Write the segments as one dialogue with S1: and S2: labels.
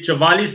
S1: 44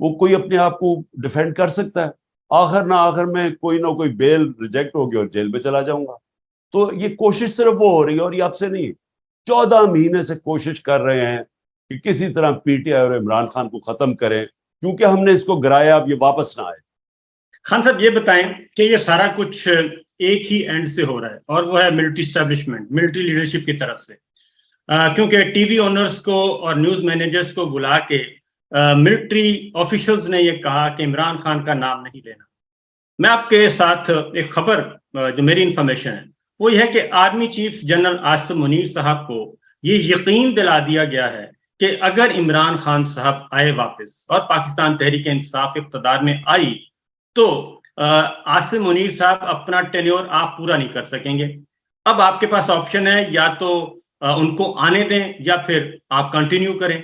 S2: وہ کوئی اپنے آپ کو ڈیفینڈ کر سکتا ہے؟ آخر نہ آخر میں کوئی نہ کوئی بیل ریجیکٹ ہوگی اور جیل میں چلا جاؤں گا. تو یہ کوشش صرف وہ ہو رہی ہے، اور یہ اب سے نہیں، 14 مہینے سے کوشش کر رہے ہیں کہ کسی طرح پی ٹی آئی اور عمران خان کو ختم کریں، کیونکہ ہم نے اس کو گرایا، اب یہ واپس نہ آئے.
S1: خان صاحب یہ بتائیں کہ یہ سارا کچھ ایک ہی اینڈ سے ہو رہا ہے، اور وہ ہے ملٹری اسٹیبلشمنٹ، ملٹری لیڈرشپ کی طرف سے. کیونکہ ٹی وی اونرز کو اور نیوز مینیجرز کو بلا کے ملٹری آفیشلز نے یہ کہا کہ عمران خان کا نام نہیں لینا. میں آپ کے ساتھ ایک خبر جو میری انفارمیشن ہے وہ یہ ہے کہ army chief general Asim Munir صاحب کو یہ یقین دلا دیا گیا ہے کہ اگر عمران خان صاحب آئے واپس اور پاکستان تحریک انصاف اقتدار میں آئی تو عاصم منیر صاحب اپنا ٹینیور آپ پورا نہیں کر سکیں گے. اب آپ کے پاس آپشن ہے، یا تو ان کو آنے دیں یا پھر آپ کنٹینیو کریں.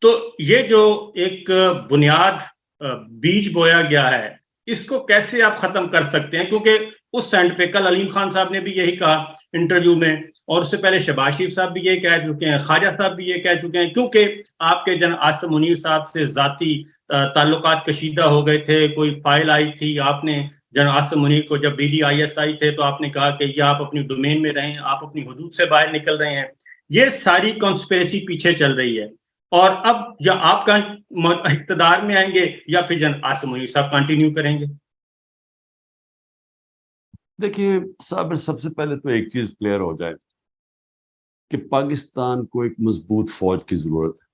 S1: تو یہ جو ایک بنیاد بیج بویا گیا ہے، اس کو کیسے آپ ختم کر سکتے ہیں؟ کیونکہ اس سینڈ پہ کل علیم خان صاحب نے بھی یہی کہا انٹرویو میں، اور اس سے پہلے شہباز شریف صاحب بھی یہ کہہ چکے ہیں، خواجہ صاحب بھی یہ کہہ چکے ہیں، کیونکہ آپ کے جنرل عاصم منیر صاحب سے ذاتی تعلقات کشیدہ ہو گئے تھے. کوئی فائل آئی تھی، آپ نے جنرل عاصم منیر کو جب B D I S I تھے تو آپ نے کہا کہ یہ آپ اپنی ڈومین میں رہیں، آپ اپنی حدود سے باہر نکل رہے ہیں. یہ ساری کانسپیریسی پیچھے چل رہی ہے، اور اب یا آپ کا اقتدار میں آئیں گے یا پھر جنرل عاصم منیر صاحب کنٹینیو کریں گے.
S2: دیکھیے صاحب، سب سے پہلے تو ایک چیز کلیئر ہو جائے کہ پاکستان کو ایک مضبوط فوج کی ضرورت ہے.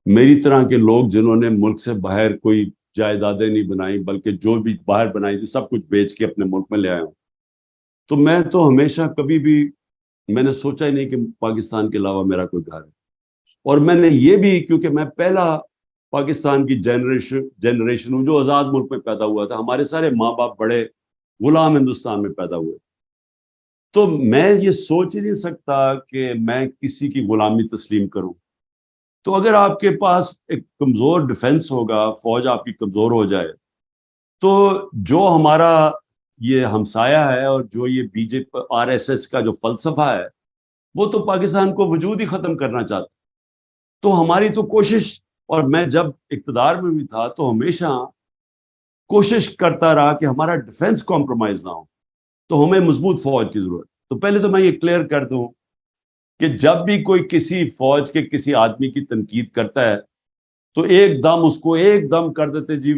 S2: میری طرح کے لوگ جنہوں نے ملک سے باہر کوئی جائیدادیں نہیں بنائی، بلکہ جو بھی باہر بنائی تھی سب کچھ بیچ کے اپنے ملک میں لے آئے ہوں، تو میں تو ہمیشہ کبھی بھی میں نے سوچا ہی نہیں کہ پاکستان کے علاوہ میرا کوئی گھر ہے. اور میں نے یہ بھی، کیونکہ میں پہلا پاکستان کی جنریشن ہوں جو آزاد ملک میں پیدا ہوا تھا. ہمارے سارے ماں باپ بڑے غلام ہندوستان میں پیدا ہوئے، تو میں یہ سوچ ہی نہیں سکتا کہ میں کسی کی غلامی تسلیم کروں. تو اگر آپ کے پاس ایک کمزور ڈیفنس ہوگا، فوج آپ کی کمزور ہو جائے، تو جو ہمارا یہ ہمسایہ ہے اور جو یہ B J P R S S کا جو فلسفہ ہے، وہ تو پاکستان کو وجود ہی ختم کرنا چاہتا. تو ہماری تو کوشش، اور میں جب اقتدار میں بھی تھا تو ہمیشہ کوشش کرتا رہا کہ ہمارا ڈیفنس کمپرومائز نہ ہو. تو ہمیں مضبوط فوج کی ضرورت. تو پہلے تو میں یہ کلیئر کر دوں کہ جب بھی کوئی کسی فوج کے کسی آدمی کی تنقید کرتا ہے تو ایک دم اس کو ایک دم کر دیتے جی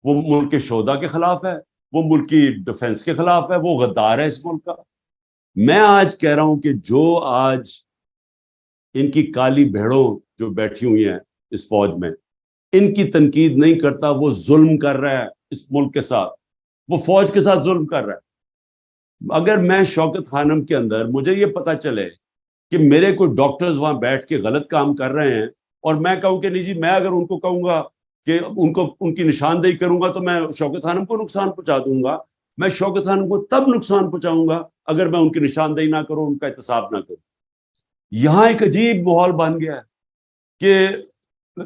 S2: وہ ملک کے شہدا کے خلاف ہے، وہ ملک کی ڈیفنس کے خلاف ہے، وہ غدار ہے اس ملک کا. میں آج کہہ رہا ہوں کہ جو آج ان کی کالی بھیڑوں جو بیٹھی ہوئی ہیں اس فوج میں، ان کی تنقید نہیں کرتا، وہ ظلم کر رہا ہے اس ملک کے ساتھ، وہ فوج کے ساتھ ظلم کر رہا ہے. اگر میں شوکت خانم کے اندر مجھے یہ پتا چلے کہ میرے کوئی ڈاکٹرز وہاں بیٹھ کے غلط کام کر رہے ہیں، اور میں کہوں کہ نہیں جی، میں اگر ان کو کہوں گا کہ ان کی نشاندہی کروں گا تو میں شوکت خانم کو نقصان پہنچا دوں گا. میں شوکت خانم کو تب نقصان پہنچاؤں گا اگر میں ان کی نشاندہی نہ کروں، ان کا احتساب نہ کروں. یہاں ایک عجیب ماحول بن گیا ہے کہ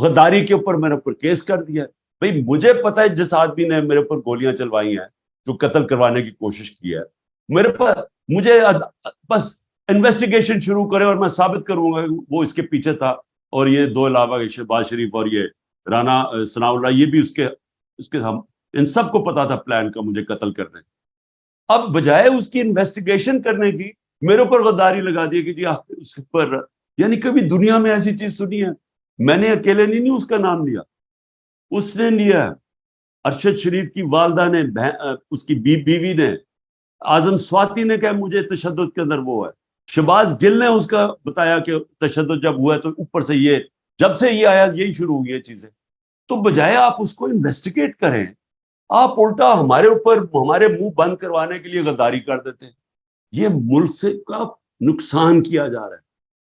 S2: غداری کے اوپر میرے اوپر کیس کر دیا. بھئی مجھے پتا ہے جس آدمی نے میرے اوپر گولیاں چلوائی ہیں، جو قتل کروانے کی کوشش کی ہے، میرے پاس مجھے بس انویسٹیگیشن شروع کرے اور میں ثابت کروں گا وہ اس کے پیچھے تھا. اور یہ دو علاوہ شہباز شریف اور یہ رانا ثناء اللہ، یہ بھی اس کے ہم ان سب کو پتا تھا پلان کا مجھے قتل کرنے. اب بجائے اس کی انویسٹیگیشن کرنے کی میرے اوپر غداری لگا دی کہ جی آپ اس پر، یعنی کبھی دنیا میں ایسی چیز سنی ہے؟ میں نے اکیلے نہیں اس کا نام لیا، اس نے لیا. ارشد شریف کی والدہ نے، اس کی بیوی نے، اعظم سواتی نے کہا مجھے تشدد کے اندر وہ ہے. شہباز گل نے اس کا بتایا کہ تشدد جب ہوا ہے تو اوپر سے یہ، جب سے یہ آیا یہی شروع ہوئی ہے چیزیں. تو بجائے آپ اس کو انویسٹیگیٹ کریں، آپ الٹا ہمارے اوپر ہمارے منہ بند کروانے کے لیے غداری کر دیتے ہیں. یہ ملک سے کا نقصان کیا جا رہا ہے.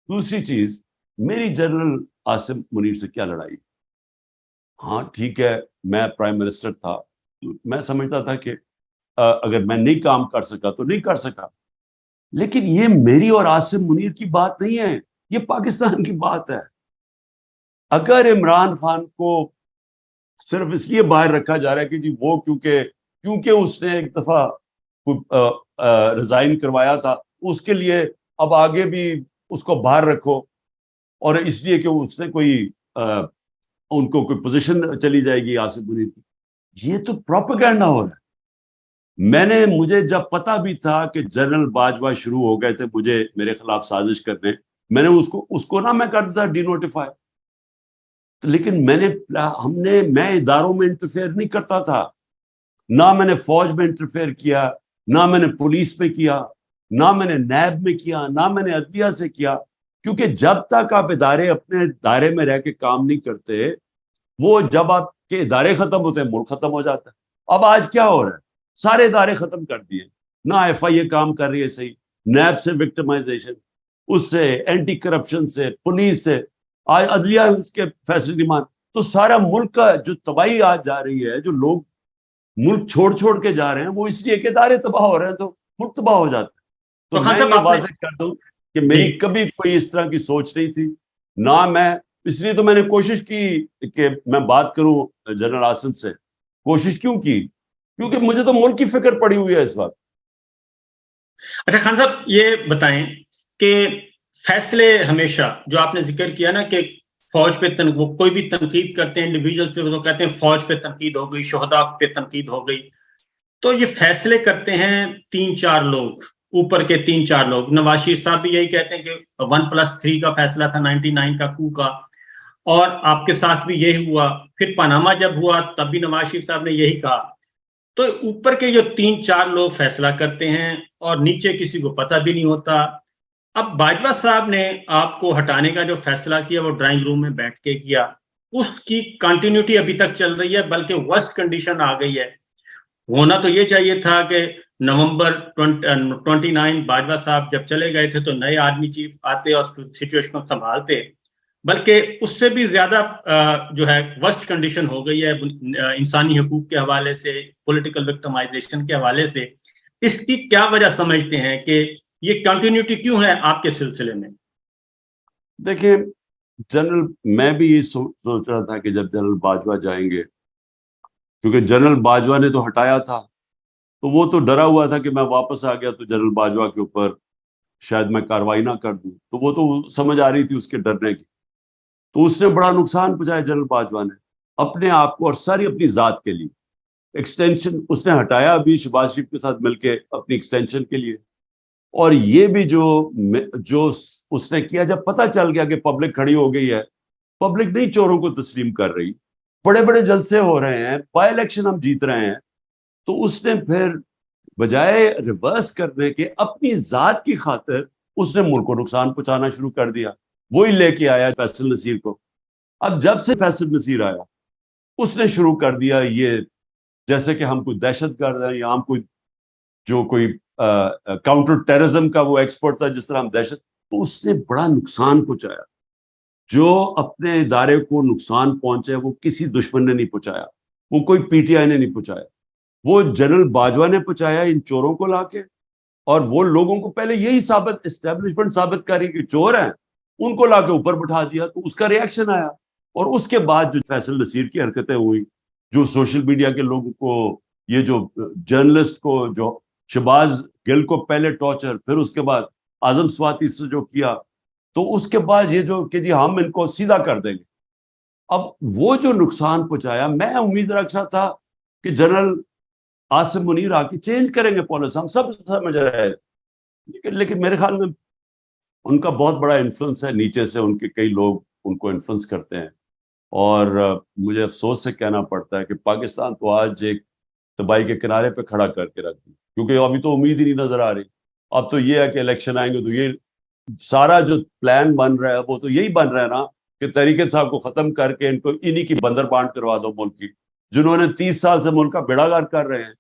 S2: دوسری چیز، میری جنرل عاصم منیر سے کیا لڑائی؟ ہاں ٹھیک ہے، میں پرائم منسٹر تھا، میں سمجھتا تھا کہ اگر میں نہیں کام کر سکا تو نہیں کر سکا، لیکن یہ میری اور عاصم منیر کی بات نہیں ہے، یہ پاکستان کی بات ہے. اگر عمران خان کو صرف اس لیے باہر رکھا جا رہا ہے کہ جی وہ کیونکہ اس نے ایک دفعہ ریزائن کروایا تھا، اس کے لیے اب آگے بھی اس کو باہر رکھو، اور اس لیے کہ اس نے کوئی ان کو کوئی پوزیشن چلی جائے گی آصف منیر کی. یہ تو پروپیگنڈا ہو رہا ہے. مجھے جب پتا بھی تھا کہ جنرل باجوہ شروع ہو گئے تھے مجھے میرے خلاف سازش کرنے, میں نے اس کو نہ میں کرتا تھا ڈی نوٹیفائی, لیکن میں اداروں میں انٹرفیئر نہیں کرتا تھا, نہ میں نے فوج میں انٹرفیئر کیا, نہ میں نے پولیس میں کیا, نہ میں نے نیب میں کیا, نہ میں نے عدلیہ سے کیا, کیونکہ جب تک آپ ادارے اپنے دائرے میں رہ کے کام نہیں کرتے, وہ جب آپ کے ادارے ختم ہوتے ہیں ملک ختم ہو جاتا ہے. اب آج کیا ہو رہا ہے, سارے ادارے ختم کر دیے, نہ ایف آئی اے کام کر رہی ہے صحیح, نیب سے وکٹمائزیشن, اس سے اینٹی کرپشن سے, پولیس سے, آج عدلیہ اس کے فیصلے نہیں مان. تو سارا ملک کا جو تباہی آج جا رہی ہے, جو لوگ ملک چھوڑ کے جا رہے ہیں, وہ اس لیے کہ ادارے تباہ ہو رہے ہیں تو ملک تباہ ہو جاتا ہے. تو میں یہ واضح کر دوں کہ میری کبھی کوئی اس طرح کی سوچ نہیں تھی, نہ میں, اس لیے تو میں نے کوشش کی کہ میں بات کروں جنرل آصف سے. کوشش کیوں کی؟ کیونکہ مجھے تو ملک کی فکر پڑی ہوئی ہے اس وقت.
S1: اچھا خان صاحب یہ بتائیں کہ فیصلے ہمیشہ جو آپ نے ذکر کیا نا کہ فوج پہ وہ کوئی بھی تنقید کرتے ہیں انڈیویجول پہ, وہ کہتے ہیں فوج پہ تنقید ہو گئی, شہداء پہ تنقید ہو گئی, تو یہ فیصلے کرتے ہیں 3-4 لوگ, اوپر کے 3-4 لوگ. نواز شریف صاحب بھی یہی کہتے ہیں کہ 1+3 کا فیصلہ تھا 99 کا کو کا, اور آپ کے ساتھ بھی یہی ہوا. پھر پاناما جب ہوا تب بھی نواز شریف صاحب نے یہی کہا. تو اوپر کے جو 3-4 لوگ فیصلہ کرتے ہیں اور نیچے کسی کو پتہ بھی نہیں ہوتا. اب باجوہ صاحب نے آپ کو ہٹانے کا جو فیصلہ کیا وہ ڈرائنگ روم میں بیٹھ کے کیا, اس کی کنٹینیوٹی ابھی تک چل رہی ہے, بلکہ ورسٹ کنڈیشن آ گئی ہے. ہونا تو یہ چاہیے تھا کہ نومبر 29 باجوہ صاحب جب چلے گئے تھے تو نئے آرمی چیف آتے اور سچویشن کو سنبھالتے, بلکہ اس سے بھی زیادہ جو ہے ورسٹ کنڈیشن ہو گئی ہے انسانی حقوق کے حوالے سے, پولیٹیکل وکٹمائزیشن کے حوالے سے. اس کی کیا وجہ سمجھتے ہیں کہ یہ کنٹینیوٹی کیوں ہے آپ کے سلسلے میں؟
S2: دیکھیں جنرل, میں بھی یہ سوچ رہا تھا کہ جب جنرل باجوہ جائیں گے, کیونکہ جنرل باجوہ نے تو ہٹایا تھا, تو وہ تو ڈرا ہوا تھا کہ میں واپس آ گیا تو جنرل باجوہ کے اوپر شاید میں کاروائی نہ کر دوں, تو وہ تو سمجھ آ رہی تھی اس کے ڈرنے کی. تو اس نے بڑا نقصان پہنچایا جنرل باجوہ نے اپنے آپ کو اور ساری اپنی ذات کے لیے. ایکسٹینشن اس نے ہٹایا ابھی شہباز شریف کے ساتھ مل کے اپنی ایکسٹینشن کے لیے, اور یہ بھی جو اس نے کیا, جب پتہ چل گیا کہ پبلک کھڑی ہو گئی ہے, پبلک نہیں چوروں کو تسلیم کر رہی, بڑے بڑے جلسے ہو رہے ہیں, بائی الیکشن ہم جیت رہے ہیں, تو اس نے پھر بجائے ریورس کرنے کے اپنی ذات کی خاطر اس نے ملک کو نقصان پہنچانا شروع کر دیا. وہی لے کے آیا فیصل نصیر کو. اب جب سے فیصل نصیر آیا اس نے شروع کر دیا یہ جیسے کہ ہم کوئی دہشت گرد ہیں, یا ہم کوئی کاؤنٹر ٹیررزم کا وہ ایکسپرٹ تھا جس طرح ہم دہشت, تو اس نے بڑا نقصان پہنچایا. جو اپنے ادارے کو نقصان پہنچے وہ کسی دشمن نے نہیں پہنچایا, وہ کوئی پی ٹی آئی نے نہیں پہنچایا, وہ جنرل باجوہ نے پہنچایا ان چوروں کو لا کے. اور وہ لوگوں کو پہلے یہی اسٹیبلشمنٹ ثابت کر رہی کہ چور ہیں, ان کو لا کے اوپر بٹھا دیا, تو اس کا ریئیکشن آیا. اور اس کے بعد جو فیصل نصیر کی حرکتیں ہوئی, جو سوشل میڈیا کے لوگوں کو, یہ جو جرنلسٹ کو, جو شہباز گل کو پہلے ٹارچر, پھر اس کے بعد اعظم سواتی سے جو کیا, تو اس کے بعد یہ جو کہ جی ہم ان کو سیدھا کر دیں گے. اب وہ جو نقصان پہنچایا, میں امید رکھ رہا تھا کہ جنرل آصف منیر آ کے چینج کریں گے پالیسی, ہم سب سمجھ رہے ہیں, لیکن میرے خیال میں ان کا بہت بڑا انفلوئنس ہے نیچے سے, ان کے کئی لوگ ان کو انفلوئنس کرتے ہیں. اور مجھے افسوس سے کہنا پڑتا ہے کہ پاکستان تو آج ایک تباہی کے کنارے پہ کھڑا کر کے رکھ دی, کیونکہ ابھی تو امید ہی نہیں نظر آ رہی. اب تو یہ ہے کہ الیکشن آئیں گے تو یہ سارا جو پلان بن رہا ہے وہ تو یہی بن رہا ہے نا کہ تحریک انصاف کو ختم کر کے ان کو انہی کی بندر بانٹ کروا دو ملک کی, جنہوں نے 30 سال سے ملک کا بیڑا گرک کر رہے ہیں,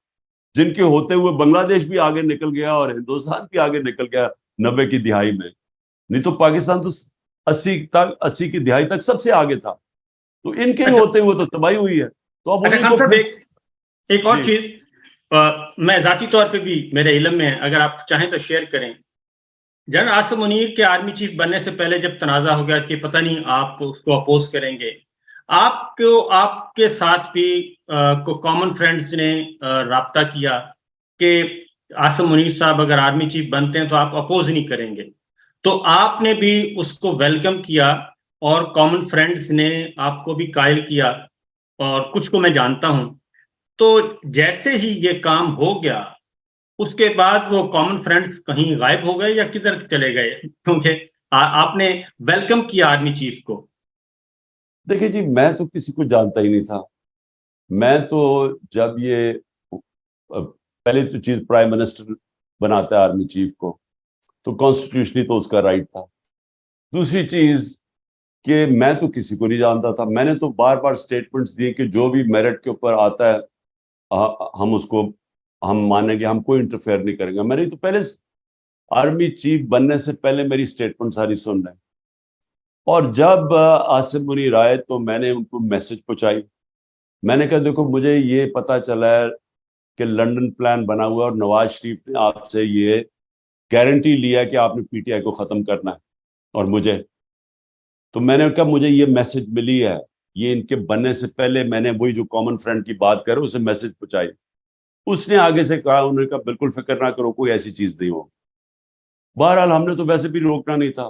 S2: جن کے ہوتے ہوئے بنگلہ دیش بھی آگے نکل گیا اور ہندوستان بھی آگے نکل گیا 90 کی دہائی میں. نہیں تو پاکستان تو 80 کی دہائی تک سب سے آگے تھا, تو ان کے ہوتے ہوئے تو تباہی ہوئی ہے. تو اب
S1: ایک اور چیز میں ذاتی طور پہ بھی میرے علم میں ہے, اگر آپ چاہیں تو شیئر کریں. جنرل آصف منیر کے آرمی چیف بننے سے پہلے جب تنازع ہو گیا کہ پتہ نہیں آپ اس کو اپوز کریں گے, آپ کے ساتھ بھی کامن فرینڈز نے رابطہ کیا کہ آصف منیر صاحب اگر آرمی چیف بنتے ہیں تو آپ اپوز نہیں کریں گے, تو آپ نے بھی اس کو ویلکم کیا. اور کامن فرینڈز نے آپ کو بھی قائل کیا اور کچھ کو میں جانتا ہوں. تو جیسے ہی یہ کام ہو گیا اس کے بعد وہ کامن فرینڈز کہیں غائب ہو گئے یا کدھر چلے گئے؟ کیونکہ آپ نے ویلکم کیا آرمی چیف کو.
S2: دیکھیں جی، میں تو کسی کو جانتا ہی نہیں تھا. میں تو جب یہ پہلے تو چیز پرائم منسٹر بناتا ہے آرمی چیف کو تو کانسٹیٹیوشنلی تو اس کا رائٹ تھا. دوسری چیز کہ میں تو کسی کو نہیں جانتا تھا. میں نے تو بار بار سٹیٹمنٹس دیے کہ جو بھی میرٹ کے اوپر آتا ہے ہم اس کو ہم مانیں گے, ہم کوئی انٹرفیئر نہیں کریں گے. میں نے تو پہلے آرمی چیف بننے سے پہلے میری سٹیٹمنٹ ساری سن رہے ہیں. اور جب عاصم منیر آئے تو میں نے ان کو میسج پہنچائی. میں نے کہا دیکھو مجھے یہ پتا چلا ہے کہ لنڈن پلان بنا ہوا ہے اور نواز شریف نے آپ سے یہ گارنٹی لیا ہے کہ آپ نے پی ٹی آئی کو ختم کرنا ہے اور مجھے. تو میں نے کہا مجھے یہ میسج ملی ہے, یہ ان کے بننے سے پہلے میں نے وہی جو کامن فرینڈ کی بات کر رہا ہوں اسے میسج پہنچائی. اس نے آگے سے کہا, انہوں نے کہا بالکل فکر نہ کرو, کوئی ایسی چیز نہیں ہو. بہرحال ہم نے تو ویسے بھی روکنا نہیں تھا.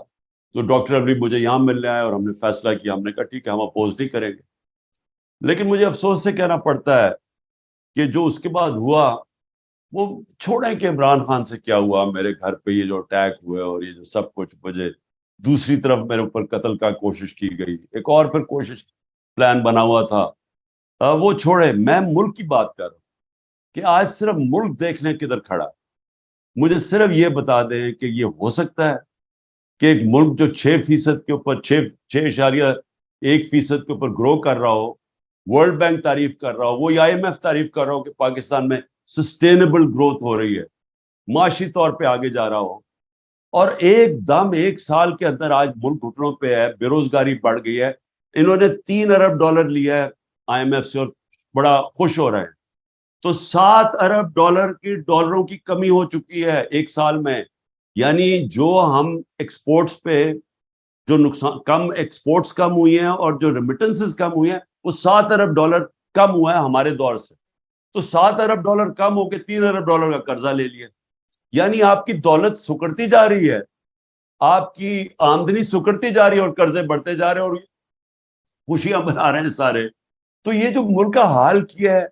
S2: تو ڈاکٹر ابری مجھے یہاں ملنے آئے اور ہم نے فیصلہ کیا, ہم نے کہا ٹھیک ہے ہم اپوز نہیں کریں گے. لیکن مجھے افسوس سے کہنا پڑتا ہے کہ جو اس کے بعد ہوا وہ چھوڑیں کہ عمران خان سے کیا ہوا, میرے گھر پہ یہ جو اٹیک ہوئے اور یہ جو سب کچھ, مجھے دوسری طرف میرے اوپر قتل کا کوشش کی گئی, ایک اور پھر کوشش پلان بنا ہوا تھا, وہ چھوڑے. میں ملک کی بات کر رہا ہوں کہ آج صرف ملک دیکھنے کدھر کھڑا. مجھے صرف یہ بتا دیں کہ یہ ہو سکتا ہے کہ ایک ملک جو 6% کے اوپر 6.1% کے اوپر گرو کر رہا ہو, ورلڈ بینک تعریف کر رہا ہو, وہ IMF تعریف کر رہا ہو کہ پاکستان میں سسٹینیبل گروتھ ہو رہی ہے, معاشی طور پہ آگے جا رہا ہو, اور ایک دم 1 سال کے اندر آج ملک گھٹنوں پہ ہے, بے روزگاری بڑھ گئی ہے. انہوں نے $3 ارب لیا ہے IMF سے اور بڑا خوش ہو رہے ہیں. تو $7 ارب کی ڈالروں کی کمی ہو چکی ہے 1 سال میں. یعنی جو ہم ایکسپورٹس پہ جو نقصان کم, ایکسپورٹس کم ہوئی ہیں اور جو ریمیٹنسز کم ہوئی ہیں, وہ $7 ارب کم ہوا ہے ہمارے دور سے. تو $7 ارب کم ہو کے $3 ارب کا قرضہ لے لیا. یعنی آپ کی دولت سکڑتی جا رہی ہے, آپ کی آمدنی سکڑتی جا رہی ہے اور قرضے بڑھتے جا رہے ہیں اور خوشیاں بنا رہے ہیں سارے. تو یہ جو ملک کا حال کیا ہے,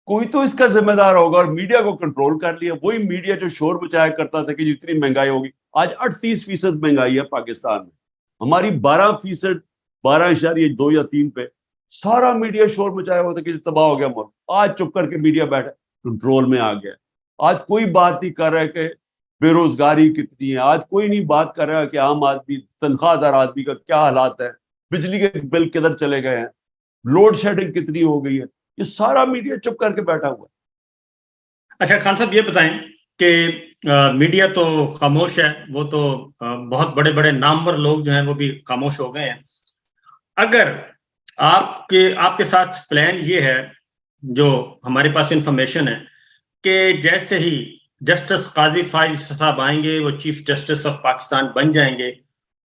S2: کوئی تو اس کا ذمہ دار ہوگا, اور میڈیا کو کنٹرول کر لیا. وہی میڈیا جو شور مچایا کرتا تھا کہ جتنی مہنگائی ہوگی, آج 38% مہنگائی ہے پاکستان میں, ہماری 12%, 12.2 یا 3 پہ. سارا میڈیا شور مچایا ہوا تھا کہ تباہ ہو گیا ملک. آج چپ کر کے میڈیا بیٹھا کنٹرول میں آ گیا. آج کوئی بات نہیں کر رہا کہ بے روزگاری کتنی ہے, آج کوئی نہیں بات کر رہا کہ عام آدمی, تنخواہ دار آدمی کا کیا حالات ہے, بجلی کے بل کدھر چلے گئے ہیں, لوڈ شیڈنگ کتنی ہو گئی ہے. یہ سارا میڈیا چپ کر کے بیٹھا ہوا ہے.
S1: اچھا خان صاحب یہ بتائیں کہ میڈیا تو خاموش ہے, وہ تو بہت بڑے بڑے نامور لوگ جو ہیں وہ بھی خاموش ہو گئے ہیں. اگر آپ کے ساتھ پلان یہ ہے, جو ہمارے پاس انفارمیشن ہے, کہ جیسے ہی جسٹس قاضی فائز صاحب آئیں گے, وہ چیف جسٹس آف پاکستان بن جائیں گے,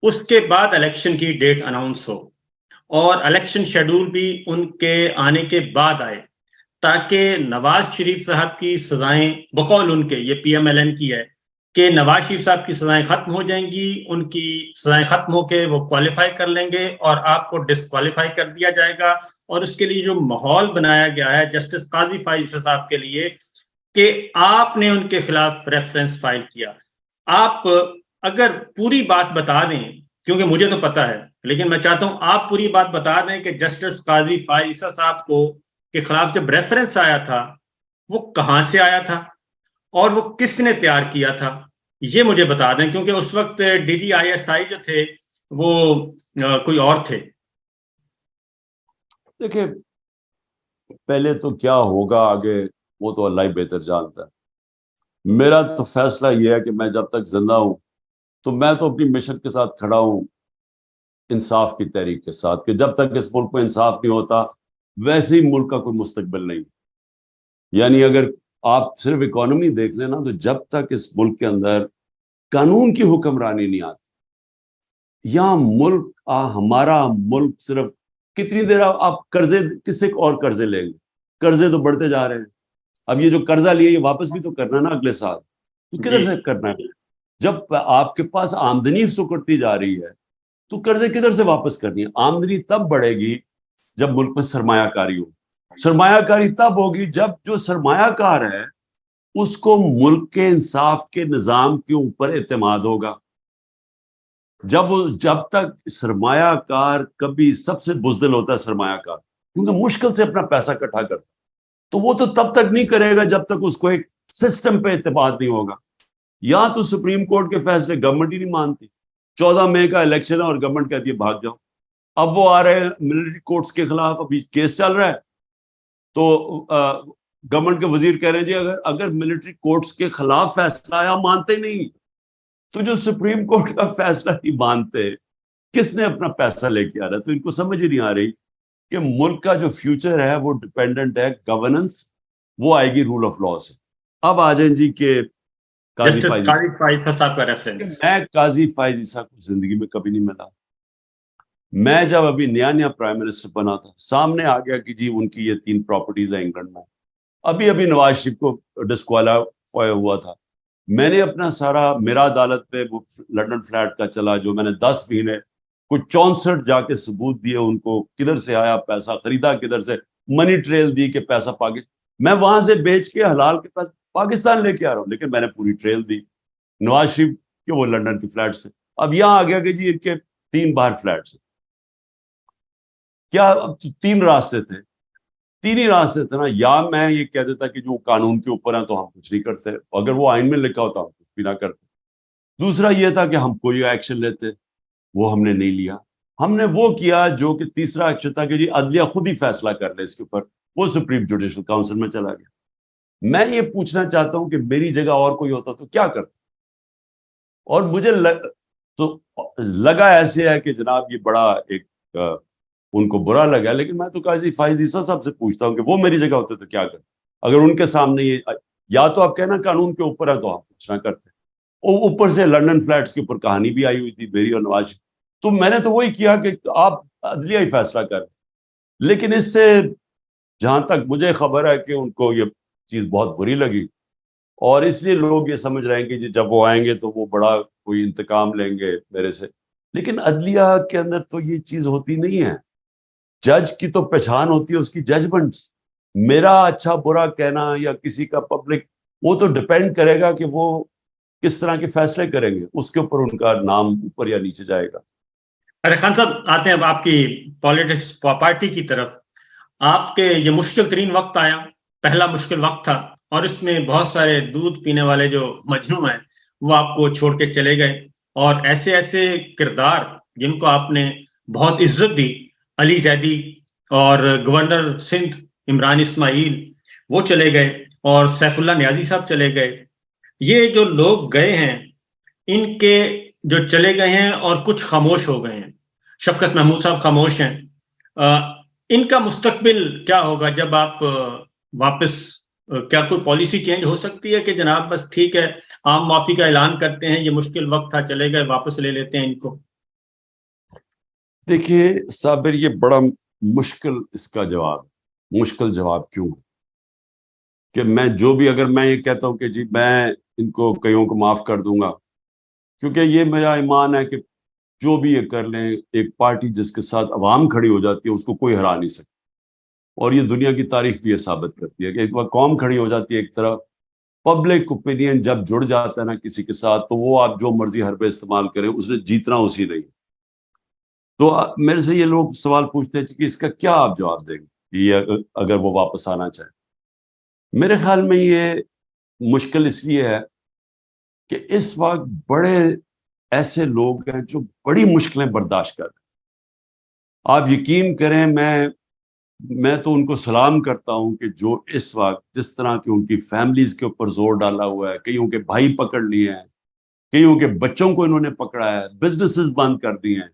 S1: اس کے بعد الیکشن کی ڈیٹ اناؤنس ہو اور الیکشن شیڈول بھی ان کے آنے کے بعد آئے, تاکہ نواز شریف صاحب کی سزائیں, بقول ان کے, یہ PMLN کی ہے, کہ نواز شریف صاحب کی سزائیں ختم ہو جائیں گی, ان کی سزائیں ختم ہو کے وہ کوالیفائی کر لیں گے اور آپ کو ڈسکوالیفائی کر دیا جائے گا. اور اس کے لیے جو ماحول بنایا گیا ہے جسٹس قاضی فائز صاحب کے لیے کہ آپ نے ان کے خلاف ریفرنس فائل کیا, آپ اگر پوری بات بتا دیں, کیونکہ مجھے تو پتا ہے لیکن میں چاہتا ہوں آپ پوری بات بتا دیں کہ جسٹس قاضی فائز صاحب کو کے خلاف جب ریفرنس آیا تھا وہ کہاں سے آیا تھا اور وہ کس نے تیار کیا تھا, یہ مجھے بتا دیں, کیونکہ اس وقت DGISI جو تھے وہ کوئی اور تھے.
S2: دیکھیں پہلے تو کیا ہوگا آگے وہ تو اللہ ہی بہتر جانتا ہے. میرا تو فیصلہ یہ ہے کہ میں جب تک زندہ ہوں تو میں تو اپنی مشن کے ساتھ کھڑا ہوں, انصاف کی تحریک کے ساتھ, کہ جب تک اس ملک میں انصاف نہیں ہوتا ویسے ہی ملک کا کوئی مستقبل نہیں. یعنی اگر آپ صرف اکانومی دیکھ لیں نا, تو جب تک اس ملک کے اندر قانون کی حکمرانی نہیں آتی, یہاں ملک ہمارا ملک صرف کتنی دیر آپ قرضے کس سے اور قرضے لیں گے, قرضے تو بڑھتے جا رہے ہیں. اب یہ جو قرضہ لیا یہ واپس بھی تو کرنا ہے نا اگلے سال, تو کدھر سے کرنا ہے؟ جب آپ کے پاس آمدنی سکڑتی جا رہی ہے تو قرضے کدھر سے واپس کرنی ہے؟ آمدنی تب بڑھے گی جب ملک میں سرمایہ کاری ہو. سرمایہ کاری تب ہوگی جب جو سرمایہ کار ہے اس کو ملک کے انصاف کے نظام کے اوپر اعتماد ہوگا. جب تک سرمایہ کار کبھی سب سے بزدل ہوتا ہے سرمایہ کار, کیونکہ مشکل سے اپنا پیسہ اکٹھا کرتا, تو وہ تو تب تک نہیں کرے گا جب تک اس کو ایک سسٹم پہ اعتماد نہیں ہوگا. یا تو سپریم کورٹ کے فیصلے گورنمنٹ ہی نہیں مانتی. 14 مئی کا الیکشن ہے اور گورنمنٹ کہتی ہے بھاگ جاؤ. اب وہ آ رہے ہیں ملٹری کورٹس کے خلاف, ابھی کیس چل رہا ہے, تو گورنمنٹ کے وزیر کہہ رہے ہیں جی اگر ملٹری کورٹس کے خلاف فیصلہ آیا مانتے نہیں, تو جو سپریم کورٹ کا فیصلہ نہیں مانتے کس نے اپنا پیسہ لے کے آ رہا ہے؟ تو ان کو سمجھ ہی نہیں آ رہی کہ ملک کا جو فیوچر ہے وہ ڈپینڈنٹ ہے گورننس, وہ آئے گی رول آف لا سے. اب آ جائیں جی کہ قاضی فائز
S1: صاحب کا ریفرنس.
S2: میں قاضی فائز عیسیٰ کو زندگی میں کبھی نہیں ملا. میں جب ابھی نیا پرائم منسٹر بنا تھا, سامنے آ گیا کہ جی ان کی یہ 3 پراپرٹیز ہیں انگلینڈ میں. ابھی نواز شریف کو ڈسکوالیفائی ہوا تھا. میں نے اپنا سارا میرا عدالت پہ لنڈن فلیٹ کا چلا, جو میں نے 10 مہینے کوئی 64 جا کے ثبوت دیے ان کو, کدھر سے آیا پیسہ, خریدا کدھر سے, منی ٹریل دی کہ پیسہ میں وہاں سے بیچ کے حلال کے پیسے پاکستان لے کے آ رہا ہوں, لیکن میں نے پوری ٹریل دی. نواز شریف کے وہ لنڈن کے فلیٹس تھے. اب یہاں آ گیا کہ جی ان کے 3 باہر فلیٹس. کیا 3 راستے تھے, 3 ہی راستے تھے نا. یا میں یہ کہہ دیتا کہ جو قانون کے اوپر ہیں تو ہم کچھ نہیں کرتے, اگر وہ آئین میں لکھا ہوتا ہم کچھ بھی نہ کرتے. دوسرا یہ تھا کہ ہم کوئی ایکشن لیتے, وہ ہم نے نہیں لیا. ہم نے وہ کیا جو کہ تیسرا ایکشن تھا کہ جی عدلیہ خود ہی فیصلہ کر لے اس کے اوپر, وہ سپریم جوڈیشل کاؤنسل میں چلا گیا. میں یہ پوچھنا چاہتا ہوں کہ میری جگہ اور کوئی ہوتا تو کیا کرتا؟ اور مجھے تو لگا ایسے ہے کہ جناب یہ بڑا ایک ان کو برا لگا, لیکن میں تو قاضی فائز عیسیٰ صاحب سے پوچھتا ہوں کہ وہ میری جگہ ہوتے تو کیا کرتے. اگر ان کے سامنے یہ, یا تو آپ کہنا قانون کے اوپر ہے تو آپ کچھ نہ کرتے. اوپر سے لنڈن فلیٹس کے اوپر کہانی بھی آئی ہوئی تھی میری اور نواز, تو میں نے تو وہی کیا کہ آپ عدلیہ ہی فیصلہ کر. لیکن اس سے جہاں تک مجھے خبر ہے کہ ان کو یہ چیز بہت بری لگی, اور اس لیے لوگ یہ سمجھ رہے ہیں کہ جب وہ آئیں گے تو وہ بڑا کوئی انتقام لیں گے میرے سے. لیکن عدلیہ کے اندر تو یہ چیز ہوتی نہیں ہے. جج کی تو پہچان ہوتی ہے اس کی ججمنٹس. میرا اچھا برا کہنا یا کسی کا پبلک, وہ تو ڈپینڈ کرے گا کہ وہ کس طرح کے فیصلے کریں گے, اس کے اوپر ان کا نام اوپر یا نیچے جائے گا.
S1: ارے خان صاحب, آتے ہیں اب آپ کی پالیٹکس پارٹی کی طرف. آپ کے یہ مشکل ترین وقت آیا, پہلا مشکل وقت تھا, اور اس میں بہت سارے دودھ پینے والے جو مجنوں ہیں وہ آپ کو چھوڑ کے چلے گئے, اور ایسے ایسے کردار جن کو آپ نے بہت عزت دی, علی زیدی اور گورنر سندھ عمران اسماعیل, وہ چلے گئے, اور سیف اللہ نیازی صاحب چلے گئے. یہ جو لوگ گئے ہیں ان کے جو چلے گئے ہیں اور کچھ خاموش ہو گئے ہیں. شفقت محمود صاحب خاموش ہیں. ان کا مستقبل کیا ہوگا جب آپ واپس, کیا کوئی پالیسی چینج ہو سکتی ہے کہ جناب بس ٹھیک ہے عام معافی کا اعلان کرتے ہیں, یہ مشکل وقت تھا, چلے گئے, واپس لے لیتے ہیں ان کو؟
S2: دیکھیے صابر, یہ بڑا مشکل اس کا جواب. مشکل جواب کیوں ہے کہ میں جو بھی, اگر میں یہ کہتا ہوں کہ جی میں ان کو کئیوں کو معاف کر دوں گا, کیونکہ یہ میرا ایمان ہے کہ جو بھی یہ کر لیں, ایک پارٹی جس کے ساتھ عوام کھڑی ہو جاتی ہے اس کو کوئی ہرا نہیں سکتا. اور یہ دنیا کی تاریخ بھی یہ ثابت کرتی ہے کہ ایک بار قوم کھڑی ہو جاتی ہے ایک طرف, پبلک اوپینین جب جڑ جاتا ہے نا کسی کے ساتھ, تو وہ آپ جو مرضی حربے استعمال کریں, اس نے جیتنا اسی نہیں. تو میرے سے یہ لوگ سوال پوچھتے ہیں کہ اس کا کیا آپ جواب دیں گے یہ اگر وہ واپس آنا چاہیں. میرے خیال میں یہ مشکل اس لیے ہے کہ اس وقت بڑے ایسے لوگ ہیں جو بڑی مشکلیں برداشت کر رہے ہیں. آپ یقین کریں, میں تو ان کو سلام کرتا ہوں کہ جو اس وقت جس طرح کی ان کی فیملیز کے اوپر زور ڈالا ہوا ہے, کئیوں کے بھائی پکڑ لیے ہیں, کئیوں کے بچوں کو انہوں نے پکڑا ہے, بزنسز بند کر دیے ہیں,